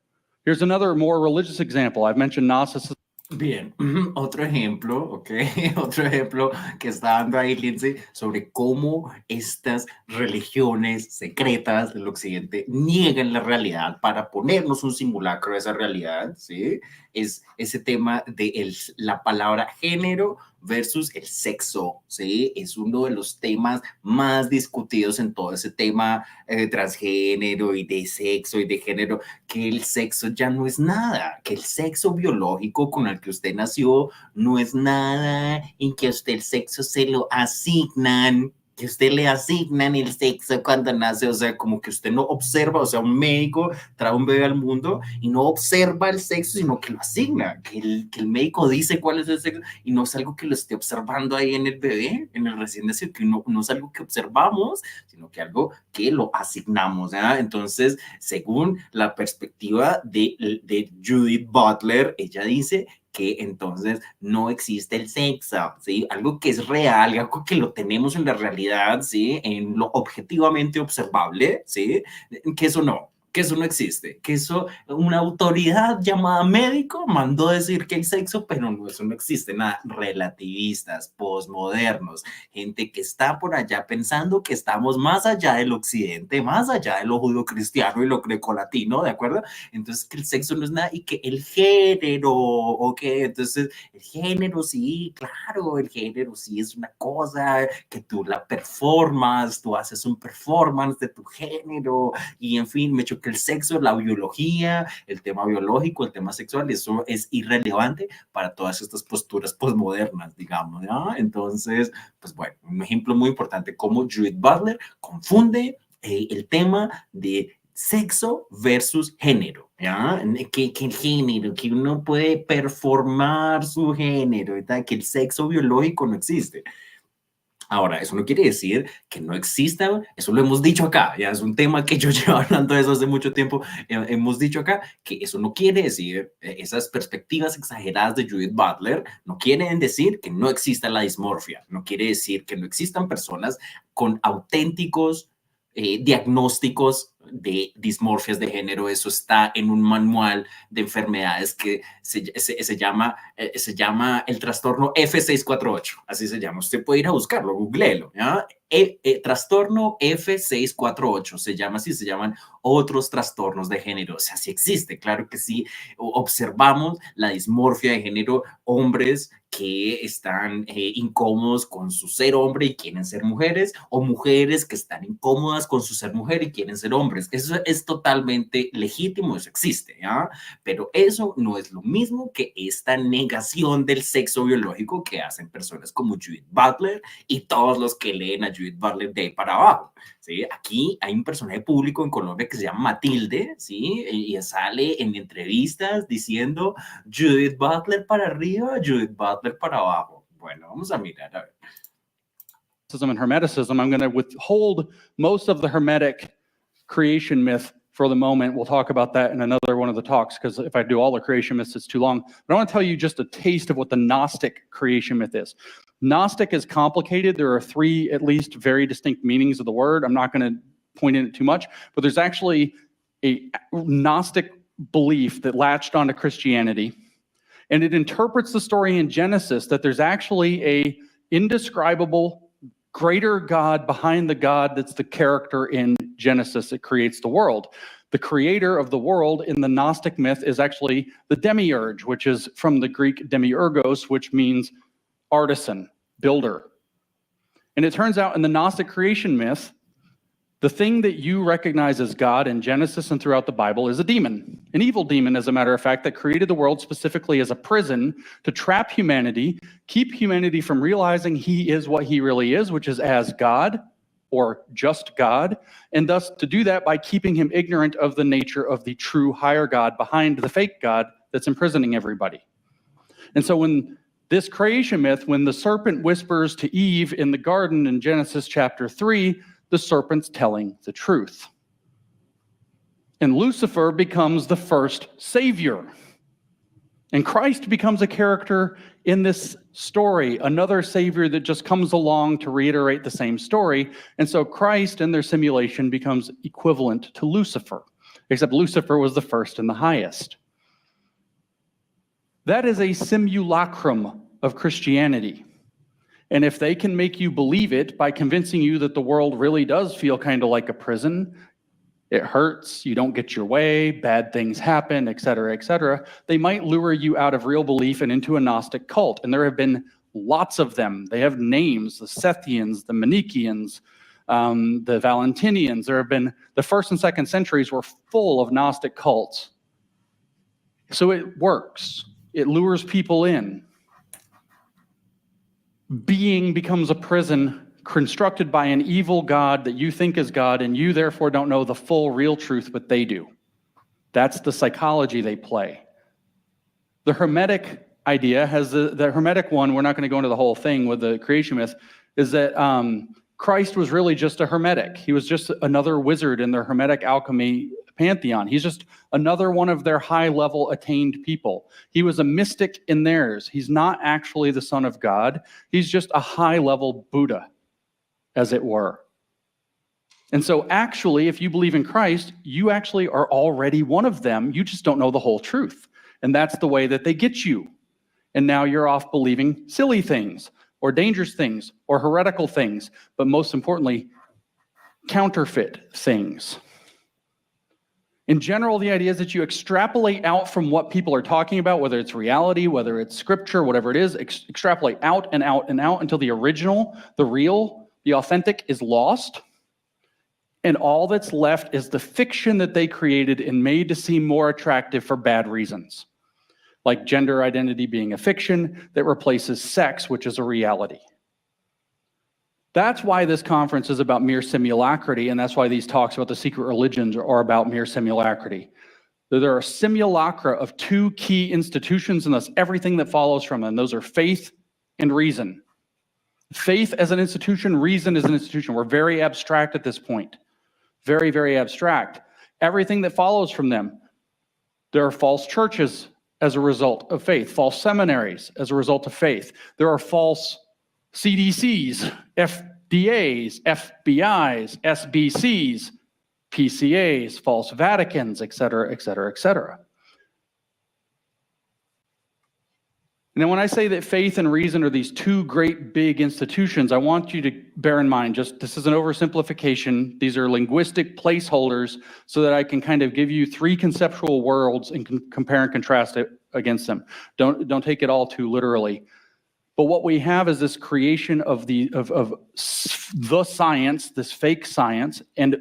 Here's another more religious example. I've mentioned Gnosticism. Bien, otro ejemplo, ok, otro ejemplo que está dando ahí Lindsay sobre cómo estas religiones secretas del occidente niegan la realidad para ponernos un simulacro de esa realidad, ¿sí? Es ese tema de la palabra género versus el sexo, ¿sí? Es uno de los temas más discutidos en todo ese tema transgénero y de sexo y de género, que el sexo ya no es nada, que el sexo biológico con el que usted nació no es nada, y que a usted el sexo se lo asignan, que usted le asignan el sexo cuando nace, o sea, como que usted no observa, o sea, un médico trae un bebé al mundo y no observa el sexo, sino que lo asigna, que el médico dice cuál es el sexo y no es algo que lo esté observando ahí en el bebé, en el recién nacido, que no es algo que observamos, sino que algo que lo asignamos, ¿ya? Entonces, según la perspectiva de Judith Butler, ella dice que entonces no existe el sexo, ¿sí? Algo que es real, algo que lo tenemos en la realidad, ¿sí? En lo objetivamente observable, ¿sí? Que eso no existe, que eso, una autoridad llamada médico mandó decir que hay sexo, pero no, eso no existe, nada, relativistas, posmodernos, gente que está por allá pensando que estamos más allá del occidente, más allá de lo judio-cristiano y lo grecolatino, ¿de acuerdo? Entonces que el sexo no es nada y que el género, ok, entonces el género sí, claro, el género sí es una cosa que tú la performas, tú haces un performance de tu género y en fin, me choca el sexo, la biología, el tema biológico, el tema sexual, eso es irrelevante para todas estas posturas postmodernas, digamos, ¿no? Entonces, pues bueno, un ejemplo muy importante como Judith Butler confunde el tema de sexo versus género, ¿ya? Que el género, que uno puede performar su género, ¿verdad? Que el sexo biológico no existe. Ahora, eso no quiere decir que no exista, eso lo hemos dicho acá, ya es un tema que yo llevo hablando de eso hace mucho tiempo, hemos dicho acá que eso no quiere decir, esas perspectivas exageradas de Judith Butler no quieren decir que no exista la dismorfia, no quiere decir que no existan personas con auténticos diagnósticos de dismorfias de género, eso está en un manual de enfermedades que se llama el trastorno F648, así se llama, usted puede ir a buscarlo, googleelo, ¿ya? Trastorno F648, se llama así, se llaman otros trastornos de género, o sea, sí existe, claro que sí, observamos la dismorfia de género, hombres que están incómodos con su ser hombre y quieren ser mujeres, o mujeres que están incómodas con su ser mujer y quieren ser hombres. Eso es totalmente legítimo, eso existe, ¿ya? Pero eso no es lo mismo que esta negación del sexo biológico que hacen personas como Judith Butler y todos los que leen a Judith Butler de ahí para abajo. ¿Sí? Aquí hay un personaje público en Colombia que se llama Matilde, ¿sí? Y sale en entrevistas diciendo Judith Butler para arriba, Judith Butler para abajo. Bueno, vamos a mirar, a ver. And Hermeticism, I'm going to withhold most of the Hermetic creation myth for the moment. We'll talk about that in another one of the talks, because if I do all the creation myths, it's too long. But I want to tell you just a taste of what the Gnostic creation myth is. Gnostic is complicated. There are three, at least, very distinct meanings of the word. I'm not going to point in it too much, but there's actually a Gnostic belief that latched onto Christianity, and it interprets the story in Genesis that there's actually a indescribable greater God behind the God that's the character in Genesis that creates the world. The creator of the world in the Gnostic myth is actually the demiurge, which is from the Greek demiurgos, which means artisan, builder. And it turns out in the Gnostic creation myth, the thing that you recognize as God in Genesis and throughout the Bible is a demon, an evil demon, as a matter of fact, that created the world specifically as a prison to trap humanity, keep humanity from realizing he is what he really is, which is as God or just God, and thus to do that by keeping him ignorant of the nature of the true higher God behind the fake God that's imprisoning everybody. And so when this creation myth, when the serpent whispers to Eve in the garden in Genesis chapter 3, the serpent's telling the truth. And Lucifer becomes the first savior. And Christ becomes a character in this story, another savior that just comes along to reiterate the same story. And so Christ in their simulation becomes equivalent to Lucifer, except Lucifer was the first and the highest. That is a simulacrum of Christianity. And if they can make you believe it by convincing you that the world really does feel kind of like a prison, it hurts, you don't get your way, bad things happen, et cetera, they might lure you out of real belief and into a Gnostic cult. And there have been lots of them. They have names, the Sethians, the Manichaeans, the Valentinians. There have been, the 1st and 2nd centuries were full of Gnostic cults. So it works. It lures people in. Being becomes a prison constructed by an evil God that you think is God, and you therefore don't know the full real truth, but they do. That's the psychology they play. The Hermetic idea has the Hermetic one, we're not going to go into the whole thing with the creation myth, is that Christ was really just a Hermetic. He was just another wizard in their Hermetic alchemy pantheon. He's just another one of their high-level attained people. He was a mystic in theirs. He's not actually the Son of God. He's just a high-level Buddha, as it were. And so actually, if you believe in Christ, you actually are already one of them. You just don't know the whole truth. And that's the way that they get you. And now you're off believing silly things, or dangerous things, or heretical things, but most importantly, counterfeit things. In general, the idea is that you extrapolate out from what people are talking about, whether it's reality, whether it's scripture, whatever it is, extrapolate out and out and out until the original, the real, the authentic is lost. And all that's left is the fiction that they created and made to seem more attractive for bad reasons. Like gender identity being a fiction that replaces sex, which is a reality. That's why this conference is about mere simulacrity, and that's why these talks about the secret religions are about mere simulacrity. There are simulacra of two key institutions, and thus everything that follows from them. Those are faith and reason. Faith as an institution, reason as an institution. We're very abstract at this point. Very, very abstract. Everything that follows from them. There are false churches as a result of faith, false seminaries as a result of faith. There are false CDCs, FDAs, FBIs, SBCs, PCAs, false Vaticans, et cetera, et cetera, et cetera. And then when I say that faith and reason are these two great big institutions, I want you to bear in mind, just this is an oversimplification. These are linguistic placeholders so that I can kind of give you three conceptual worlds and compare and contrast it against them. Don't take it all too literally. But what we have is this creation of the science, this fake science, and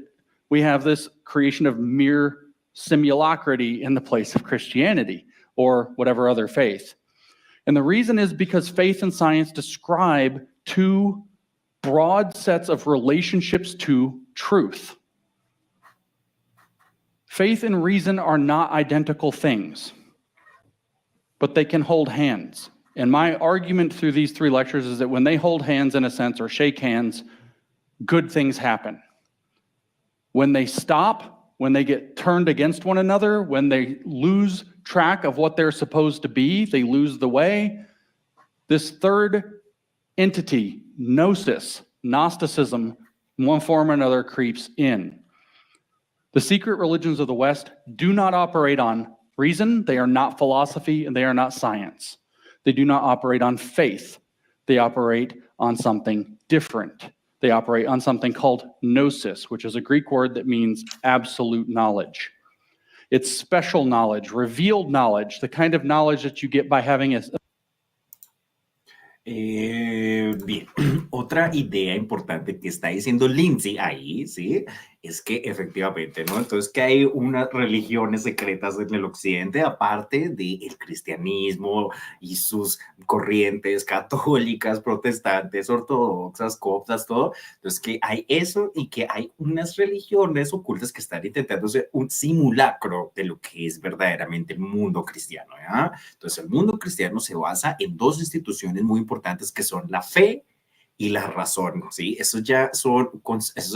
we have this creation of mere simulacrity in the place of Christianity or whatever other faith. And the reason is because faith and science describe two broad sets of relationships to truth. Faith and reason are not identical things, but they can hold hands. And my argument through these three lectures is that when they hold hands in a sense or shake hands, good things happen. When they stop, when they get turned against one another, when they lose track of what they're supposed to be, they lose the way. This third entity, gnosis, Gnosticism, in one form or another creeps in. The secret religions of the West do not operate on reason, they are not philosophy, and they are not science. They do not operate on faith. They operate on something different. They operate on something called gnosis, which is a Greek word that means absolute knowledge. It's special knowledge, revealed knowledge, the kind of knowledge that you get by having a... Bien, otra idea importante que está diciendo Lindsay ahí, ¿sí? Es que efectivamente, ¿no? Entonces que hay unas religiones secretas en el Occidente, aparte del cristianismo y sus corrientes católicas, protestantes, ortodoxas, coptas, todo. Entonces que hay eso y que hay unas religiones ocultas que están intentando hacer un simulacro de lo que es verdaderamente el mundo cristiano, ¿ya? Entonces el mundo cristiano se basa en dos instituciones muy importantes que son la fe y la razón, ¿sí? Eso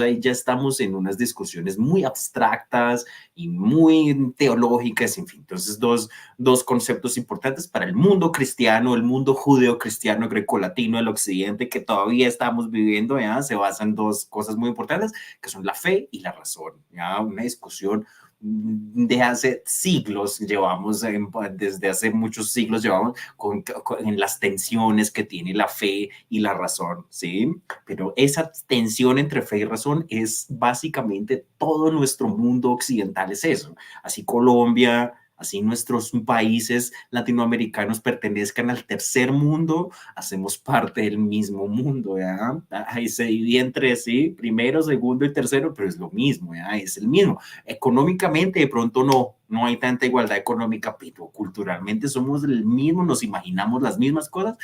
ahí ya estamos en unas discusiones muy abstractas y muy teológicas, en fin. Entonces, dos conceptos importantes para el mundo cristiano, el mundo judeo-cristiano, grecolatino, el Occidente, que todavía estamos viviendo, ¿ya? Se basan en dos cosas muy importantes, que son la fe y la razón, ¿ya? Una discusión de hace siglos llevamos, desde hace muchos siglos llevamos en las tensiones que tiene la fe y la razón, ¿sí? Pero esa tensión entre fe y razón es básicamente todo nuestro mundo occidental, es eso. Así Colombia, así nuestros países latinoamericanos pertenezcan al tercer mundo, hacemos parte del mismo mundo, ¿ya? Ahí se divide entre primero, segundo y tercero, pero es lo mismo, ¿ya? Es el mismo. Económicamente de pronto no, no hay tanta igualdad económica, pero culturalmente somos el mismo, nos imaginamos las mismas cosas.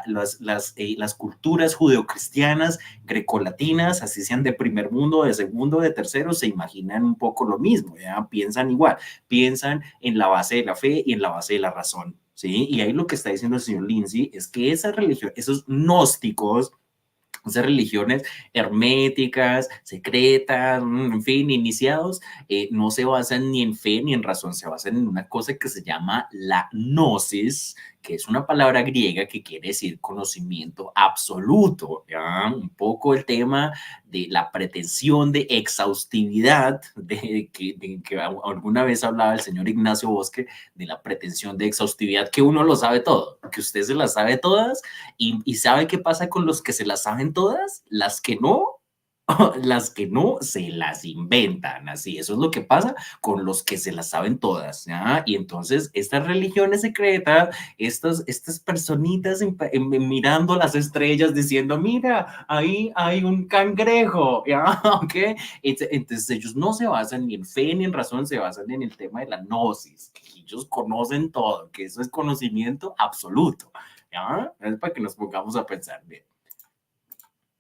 Las culturas judeocristianas, grecolatinas, así sean de primer mundo, de segundo, de tercero, se imaginan un poco lo mismo, ¿ya? Piensan igual, piensan en la base de la fe y en la base de la razón, ¿sí? Y ahí lo que está diciendo el señor Lindsay es que esa religión, esos gnósticos, esas religiones herméticas, secretas, en fin, iniciados, no se basan ni en fe ni en razón, se basan en una cosa que se llama la gnosis, que es una palabra griega que quiere decir conocimiento absoluto, ¿ya? Un poco el tema de la pretensión de exhaustividad, de que alguna vez hablaba el señor Ignacio Bosque, de la pretensión de exhaustividad, que uno lo sabe todo, que usted se las sabe todas, y ¿sabe qué pasa con los que se las saben todas? Las que no se las inventan, así, eso es lo que pasa con los que se las saben todas, ¿ya? Y entonces estas religiones secretas, estas personitas mirando las estrellas diciendo, mira, ahí hay un cangrejo, ¿ya? ¿Ok? Entonces ellos no se basan ni en fe ni en razón, se basan en el tema de la gnosis, que ellos conocen todo, que eso es conocimiento absoluto, ¿ya? Es para que nos pongamos a pensar bien.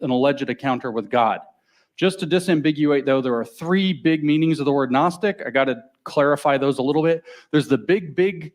An alleged encounter with God. Just to disambiguate, though, there are three big meanings of the word Gnostic. I got to clarify those a little bit. There's the big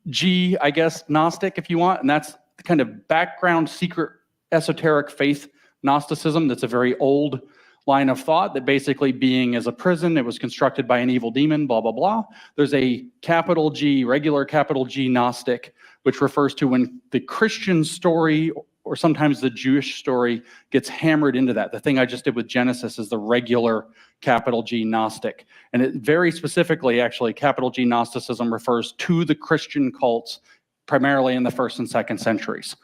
G, I guess, Gnostic, if you want, and that's the kind of background, secret, esoteric faith Gnosticism. That's a very old line of thought that basically being is a prison, it was constructed by an evil demon, blah, blah, blah. There's a capital G, regular capital G Gnostic, which refers to when the Christian story or sometimes the Jewish story gets hammered into that. The thing I just did with Genesis is the regular capital G Gnostic. And it very specifically, actually, capital G Gnosticism refers to the Christian cults, primarily in the 1st and 2nd centuries.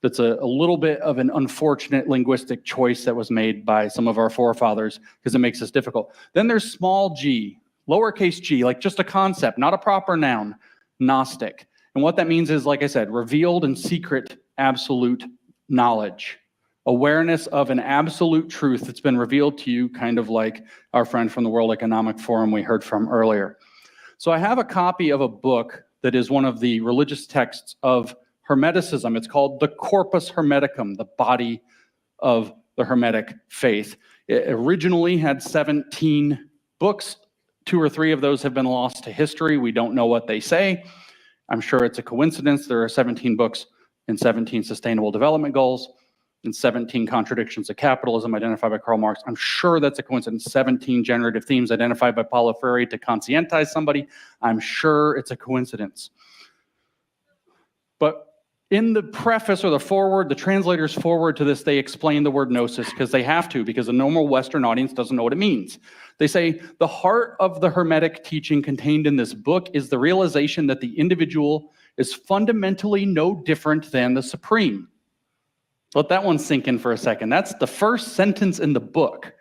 That's a little bit of an unfortunate linguistic choice that was made by some of our forefathers because it makes this difficult. Then there's small g, lowercase g, like just a concept, not a proper noun, Gnostic. And what that means is, like I said, revealed and secret absolute knowledge, awareness of an absolute truth that's been revealed to you, kind of like our friend from the World Economic Forum we heard from earlier. So I have a copy of a book that is one of the religious texts of Hermeticism. It's called the Corpus Hermeticum, the body of the Hermetic faith. It originally had 17 books. 2 or 3 of those have been lost to history. We don't know what they say. I'm sure it's a coincidence. There are 17 books and 17 Sustainable Development Goals and 17 contradictions of capitalism identified by Karl Marx. I'm sure that's a coincidence. 17 generative themes identified by Paulo Freire to conscientize somebody. I'm sure it's a coincidence. But in the preface or the foreword, the translator's foreword to this, they explain the word gnosis because they have to, because a normal Western audience doesn't know what it means. They say, the heart of the Hermetic teaching contained in this book is the realization that the individual is fundamentally no different than the supreme. Let that one sink in for a second. That's the first sentence in the book.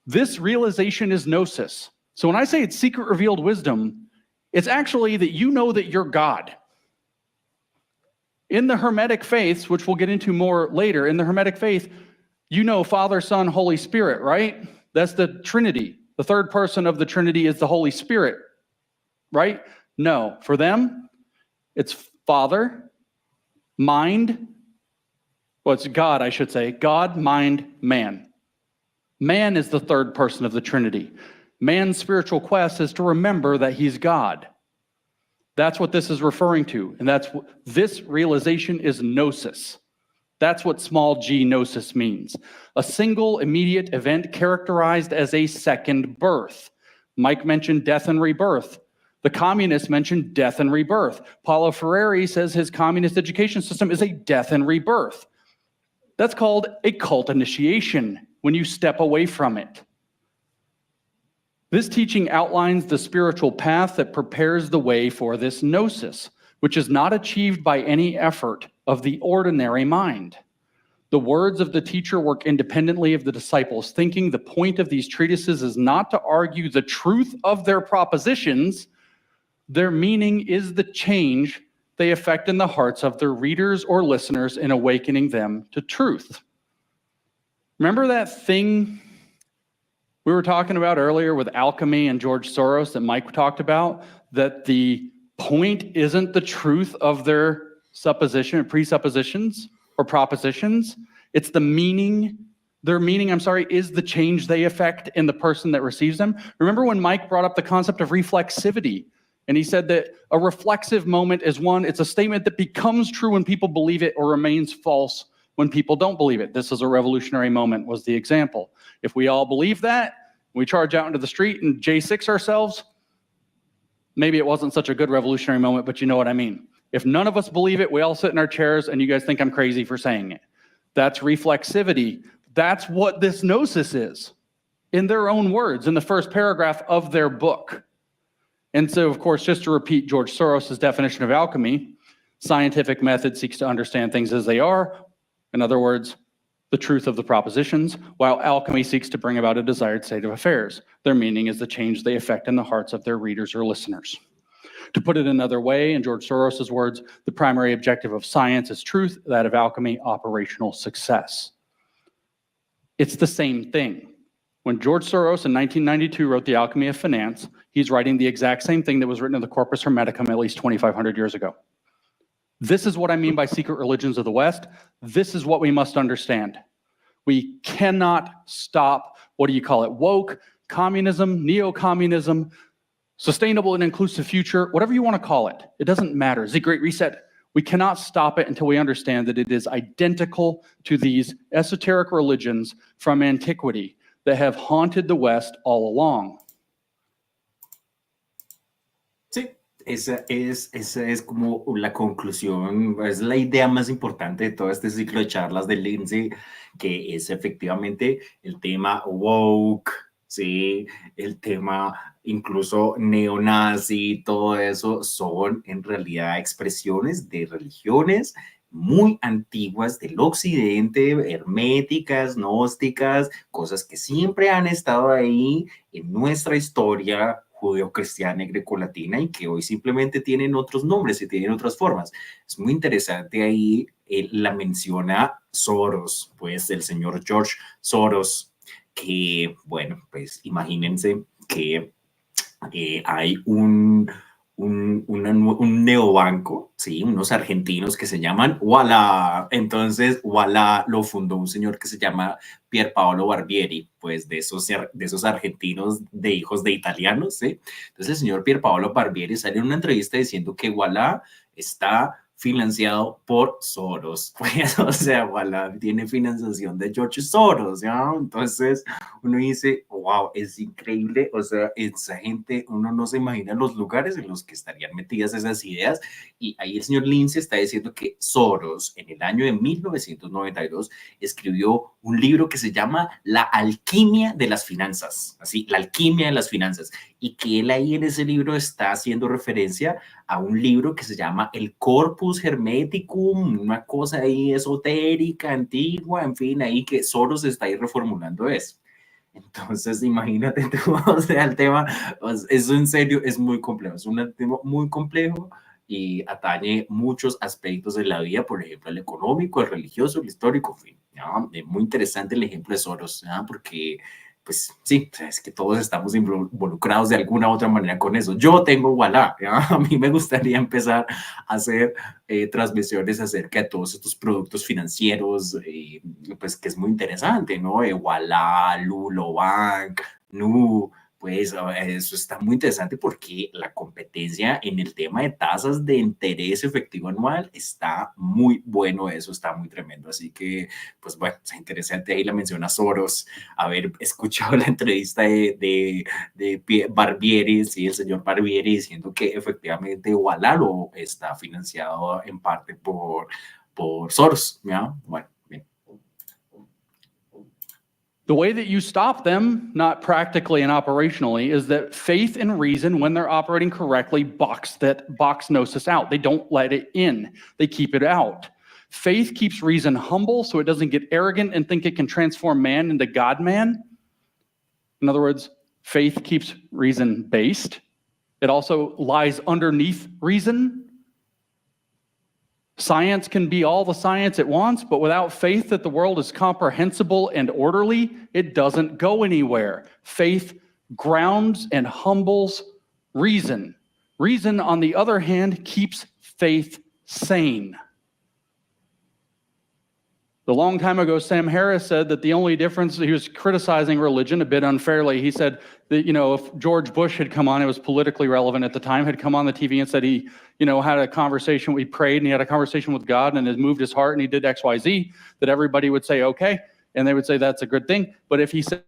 This realization is gnosis. So when I say it's secret revealed wisdom, it's actually that you know that you're God. In the Hermetic faiths, which we'll get into more later, in the Hermetic faith, you know Father, Son, Holy Spirit, right? That's the Trinity. The third person of the Trinity is the Holy Spirit, right? No, for them, it's Father, mind, well, it's God, I should say. God, mind, man. Man is the third person of the Trinity. Man's spiritual quest is to remember that he's God. That's what this is referring to. And that's what this realization is gnosis. That's what small g gnosis means. A single immediate event characterized as a second birth. Mike mentioned death and rebirth. The communists mentioned death and rebirth. Paulo Freire says his communist education system is a death and rebirth. That's called a cult initiation when you step away from it. This teaching outlines the spiritual path that prepares the way for this gnosis, which is not achieved by any effort of the ordinary mind. The words of the teacher work independently of the disciples' thinking. The point of these treatises is not to argue the truth of their propositions. Their meaning is the change they effect in the hearts of their readers or listeners in awakening them to truth. Remember that thing We were talking about earlier with alchemy and George Soros that Mike talked about, that the point isn't the truth of their presuppositions or propositions. It's the meaning. Their meaning, is the change they affect in the person that receives them. Remember when Mike brought up the concept of reflexivity, and he said that a reflexive moment is it's a statement that becomes true when people believe it or remains false when people don't believe it. This is a revolutionary moment was the example. If we all believe that, we charge out into the street and J6 ourselves, maybe it wasn't such a good revolutionary moment, but you know what I mean. If none of us believe it, we all sit in our chairs and you guys think I'm crazy for saying it. That's reflexivity. That's what this gnosis is, in their own words, in the first paragraph of their book. And so, of course, just to repeat George Soros' definition of alchemy, scientific method seeks to understand things as they are. In other words, the truth of the propositions, while alchemy seeks to bring about a desired state of affairs. Their meaning is the change they effect in the hearts of their readers or listeners. To put it another way, in George Soros' words, the primary objective of science is truth, that of alchemy, operational success. It's the same thing. When George Soros in 1992 wrote The Alchemy of Finance, he's writing the exact same thing that was written in the Corpus Hermeticum at least 2,500 years ago. This is what I mean by secret religions of the West. This is what we must understand. We cannot stop, woke, communism, neo-communism, sustainable and inclusive future, whatever you want to call it. It doesn't matter. The Great Reset. We cannot stop it until we understand that it is identical to these esoteric religions from antiquity that have haunted the West all along. Sí, esa es como la conclusión, es la idea más importante de todo este ciclo de charlas de Lindsay, que es efectivamente el tema woke, ¿sí? El tema incluso neonazi, todo eso son en realidad expresiones de religiones muy antiguas del Occidente, herméticas, gnósticas, cosas que siempre han estado ahí en nuestra historia judeocristiana y grecolatina y que hoy simplemente tienen otros nombres y tienen otras formas. Es muy interesante ahí, la menciona Soros, pues el señor George Soros, que, bueno, pues imagínense que hay un neobanco, ¿sí? Unos argentinos que se llaman Walla. Entonces, Walla lo fundó un señor que se llama Pier Paolo Barbieri, pues de esos argentinos de hijos de italianos, ¿sí? Entonces, el señor Pier Paolo Barbieri salió en una entrevista diciendo que Walla está financiado por Soros, pues, o sea, Walla tiene financiación de George Soros, ¿ya? Entonces, uno dice, wow, es increíble, o sea, esa gente, uno no se imagina los lugares en los que estarían metidas esas ideas, y ahí el señor Lindsay está diciendo que Soros, en el año de 1992, escribió un libro que se llama La alquimia de las finanzas, así, la alquimia de las finanzas, y que él ahí en ese libro está haciendo referencia a un libro que se llama El Corpus Hermeticum, una cosa ahí esotérica, antigua, en fin, ahí que Soros está ahí reformulando eso. Entonces, imagínate tú, o sea, el tema, eso en serio es muy complejo, es un tema muy complejo y atañe muchos aspectos de la vida, por ejemplo, el económico, el religioso, el histórico, en fin, ¿no? Es muy interesante el ejemplo de Soros, ¿no? Porque pues sí, es que todos estamos involucrados de alguna u otra manera con eso. Yo tengo Walla, a mí me gustaría empezar a hacer transmisiones acerca de todos estos productos financieros, pues que es muy interesante, ¿no? Walla, Lulo Bank, Nu, pues eso está muy interesante porque la competencia en el tema de tasas de interés efectivo anual está muy bueno, eso está muy tremendo. Así que, pues bueno, es interesante ahí la menciona Soros, haber escuchado la entrevista de Barbieri, sí, el señor Barbieri, diciendo que efectivamente Walalo está financiado en parte por Soros, ¿ya? Bueno. The way that you stop them, not practically and operationally, is that faith and reason, when they're operating correctly, box gnosis out. They don't let it in. They keep it out. Faith keeps reason humble so it doesn't get arrogant and think it can transform man into God-man. In other words, faith keeps reason based. It also lies underneath reason. Science can be all the science it wants, but without faith that the world is comprehensible and orderly, it doesn't go anywhere. Faith grounds and humbles reason. Reason, on the other hand, keeps faith sane. A long time ago, Sam Harris said that the only difference, he was criticizing religion a bit unfairly. He said that, if George Bush had come on, it was politically relevant at the time, had come on the TV and said he, had a conversation, we prayed and he had a conversation with God and it moved his heart and he did X, Y, Z, that everybody would say, okay, and they would say that's a good thing. But if he said,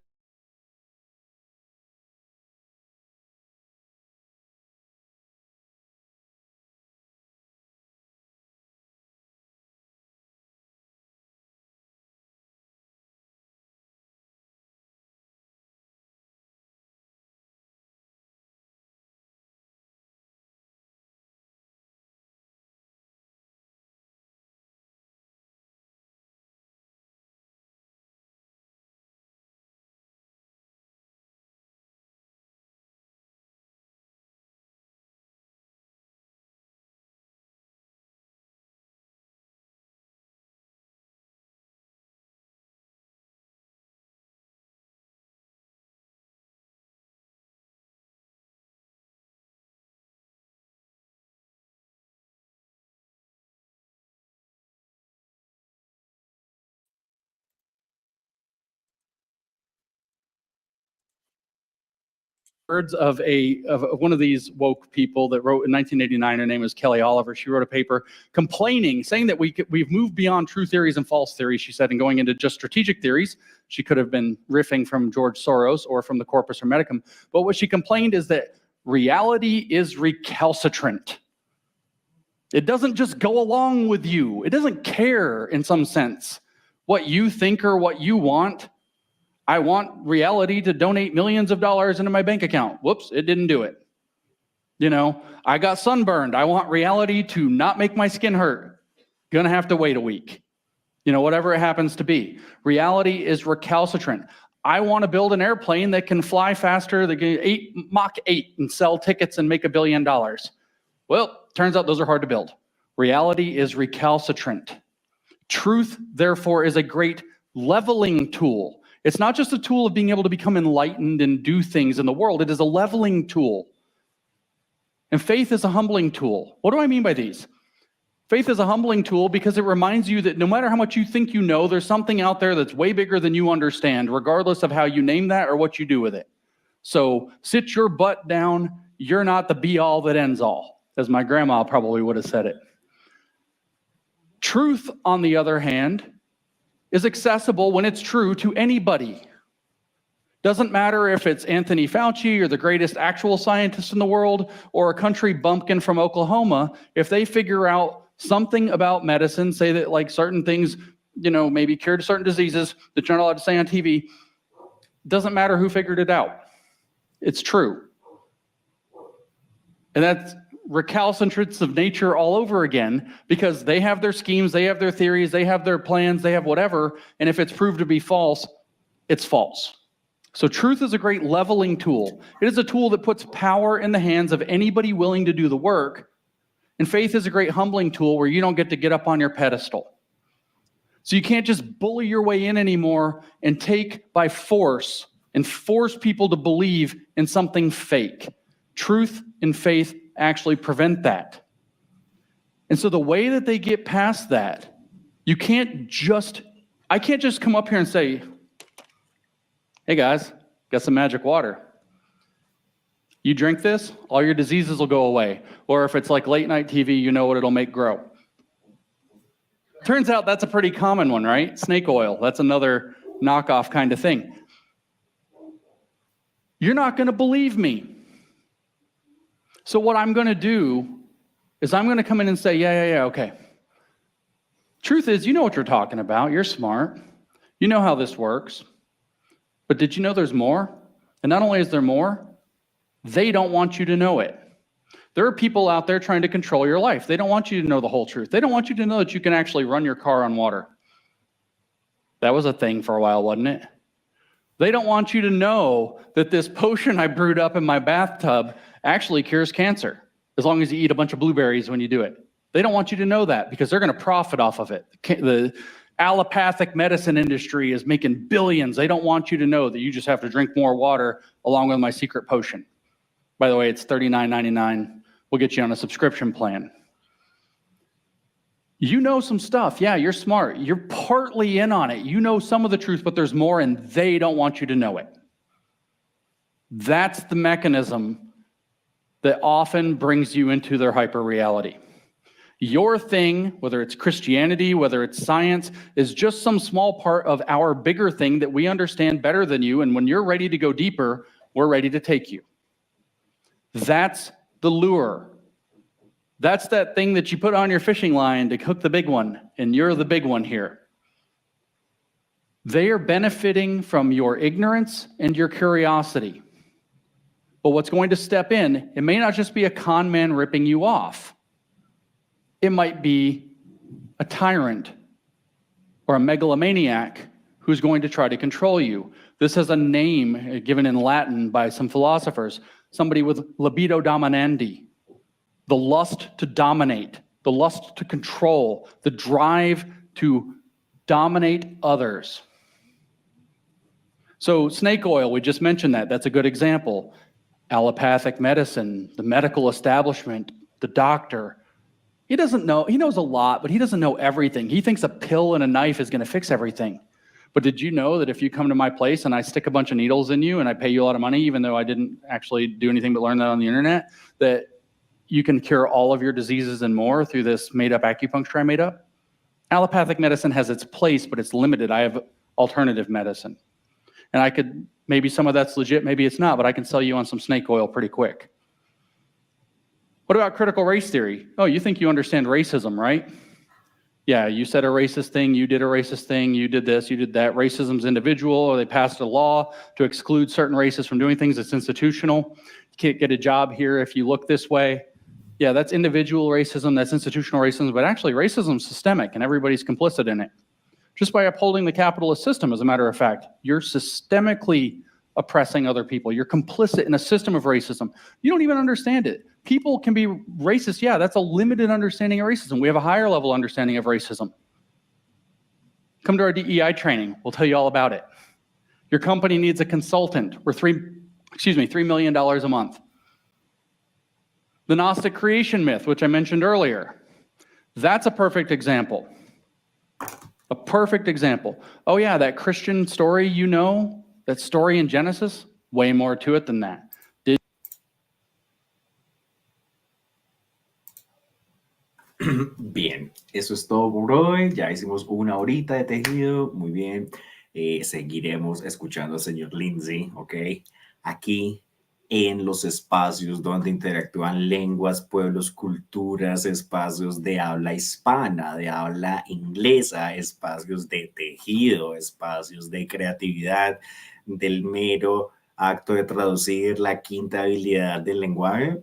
words of one of these woke people that wrote in 1989. Her name was Kelly Oliver. She wrote a paper complaining, saying that we've moved beyond true theories and false theories, she said, and going into just strategic theories. She could have been riffing from George Soros or from the Corpus Hermeticum. But what she complained is that reality is recalcitrant. It doesn't just go along with you. It doesn't care, in some sense, what you think or what you want. I want reality to donate millions of dollars into my bank account. Whoops, it didn't do it. I got sunburned. I want reality to not make my skin hurt. Gonna have to wait a week. Whatever it happens to be. Reality is recalcitrant. I want to build an airplane that can fly faster, that can Mach 8 and sell tickets and make $1 billion. Well, turns out those are hard to build. Reality is recalcitrant. Truth, therefore, is a great leveling tool. It's not just a tool of being able to become enlightened and do things in the world. It is a leveling tool. And faith is a humbling tool. What do I mean by these? Faith is a humbling tool because it reminds you that no matter how much you think you know, there's something out there that's way bigger than you understand, regardless of how you name that or what you do with it. So sit your butt down. You're not the be-all that ends all, as my grandma probably would have said it. Truth, on the other hand, is accessible when it's true to anybody. Doesn't matter if it's Anthony Fauci or the greatest actual scientist in the world or a country bumpkin from Oklahoma, if they figure out something about medicine, say that like certain things, maybe cured certain diseases that you're not allowed to say on TV, doesn't matter who figured it out. It's true. And that's recalcitrance of nature all over again, because they have their schemes, they have their theories, they have their plans, they have whatever, and if it's proved to be false, it's false. So truth is a great leveling tool. It is a tool that puts power in the hands of anybody willing to do the work, and faith is a great humbling tool where you don't get to get up on your pedestal. So you can't just bully your way in anymore and take by force and force people to believe in something fake. Truth and faith actually prevent that. And so the way that they get past that, I can't just come up here and say, hey guys, got some magic water. You drink this, all your diseases will go away. Or if it's like late night TV, you know what it'll make grow. Turns out that's a pretty common one, right? Snake oil, that's another knockoff kind of thing. You're not going to believe me. So what I'm going to do is I'm going to come in and say, yeah, okay. Truth is, you know what you're talking about. You're smart. You know how this works. But did you know there's more? And not only is there more, they don't want you to know it. There are people out there trying to control your life. They don't want you to know the whole truth. They don't want you to know that you can actually run your car on water. That was a thing for a while, wasn't it? They don't want you to know that this potion I brewed up in my bathtub actually cures cancer, as long as you eat a bunch of blueberries when you do it. They don't want you to know that because they're going to profit off of it. The allopathic medicine industry is making billions. They don't want you to know that you just have to drink more water along with my secret potion. By the way, it's $39.99. We'll get you on a subscription plan. You know some stuff. Yeah, you're smart. You're partly in on it. You know some of the truth, but there's more, and they don't want you to know it. That's the mechanism that often brings you into their hyper-reality. Your thing, whether it's Christianity, whether it's science, is just some small part of our bigger thing that we understand better than you, and when you're ready to go deeper, we're ready to take you. That's the lure. That's that thing that you put on your fishing line to hook the big one, and you're the big one here. They are benefiting from your ignorance and your curiosity. But what's going to step in, it may not just be a con man ripping you off. It might be a tyrant or a megalomaniac who's going to try to control you. This has a name given in Latin by some philosophers, somebody with libido dominandi, the lust to dominate, the lust to control, the drive to dominate others. So snake oil, we just mentioned that. That's a good example. Allopathic medicine, the medical establishment, the doctor. He doesn't know, he knows a lot, but he doesn't know everything. He thinks a pill and a knife is going to fix everything. But did you know that if you come to my place and I stick a bunch of needles in you and I pay you a lot of money, even though I didn't actually do anything but learn that on the internet, that you can cure all of your diseases and more through this made-up acupuncture I made up? Allopathic medicine has its place, but it's limited. I have alternative medicine. And I could, maybe some of that's legit, maybe it's not, but I can sell you on some snake oil pretty quick. What about critical race theory? Oh, you think you understand racism, right? Yeah, you said a racist thing, you did a racist thing, you did this, you did that. Racism's individual, or they passed a law to exclude certain races from doing things. It's institutional. You can't get a job here if you look this way. Yeah, that's individual racism, that's institutional racism, but actually racism's systemic and everybody's complicit in it. Just by upholding the capitalist system, as a matter of fact, you're systemically oppressing other people. You're complicit in a system of racism. You don't even understand it. People can be racist. Yeah, that's a limited understanding of racism. We have a higher level understanding of racism. Come to our DEI training. We'll tell you all about it. Your company needs a consultant. We're $3 million a month. The Gnostic creation myth, which I mentioned earlier. That's a perfect example. A perfect example. Oh yeah, that Christian story, you know, that story in Genesis, way more to it than that. Bien, eso es todo por hoy. Ya hicimos una horita de tejido. Muy bien. Seguiremos escuchando al señor Lindsay, ¿ok? Aquí en los espacios donde interactúan lenguas, pueblos, culturas, espacios de habla hispana, de habla inglesa, espacios de tejido, espacios de creatividad, del mero acto de traducir la quinta habilidad del lenguaje.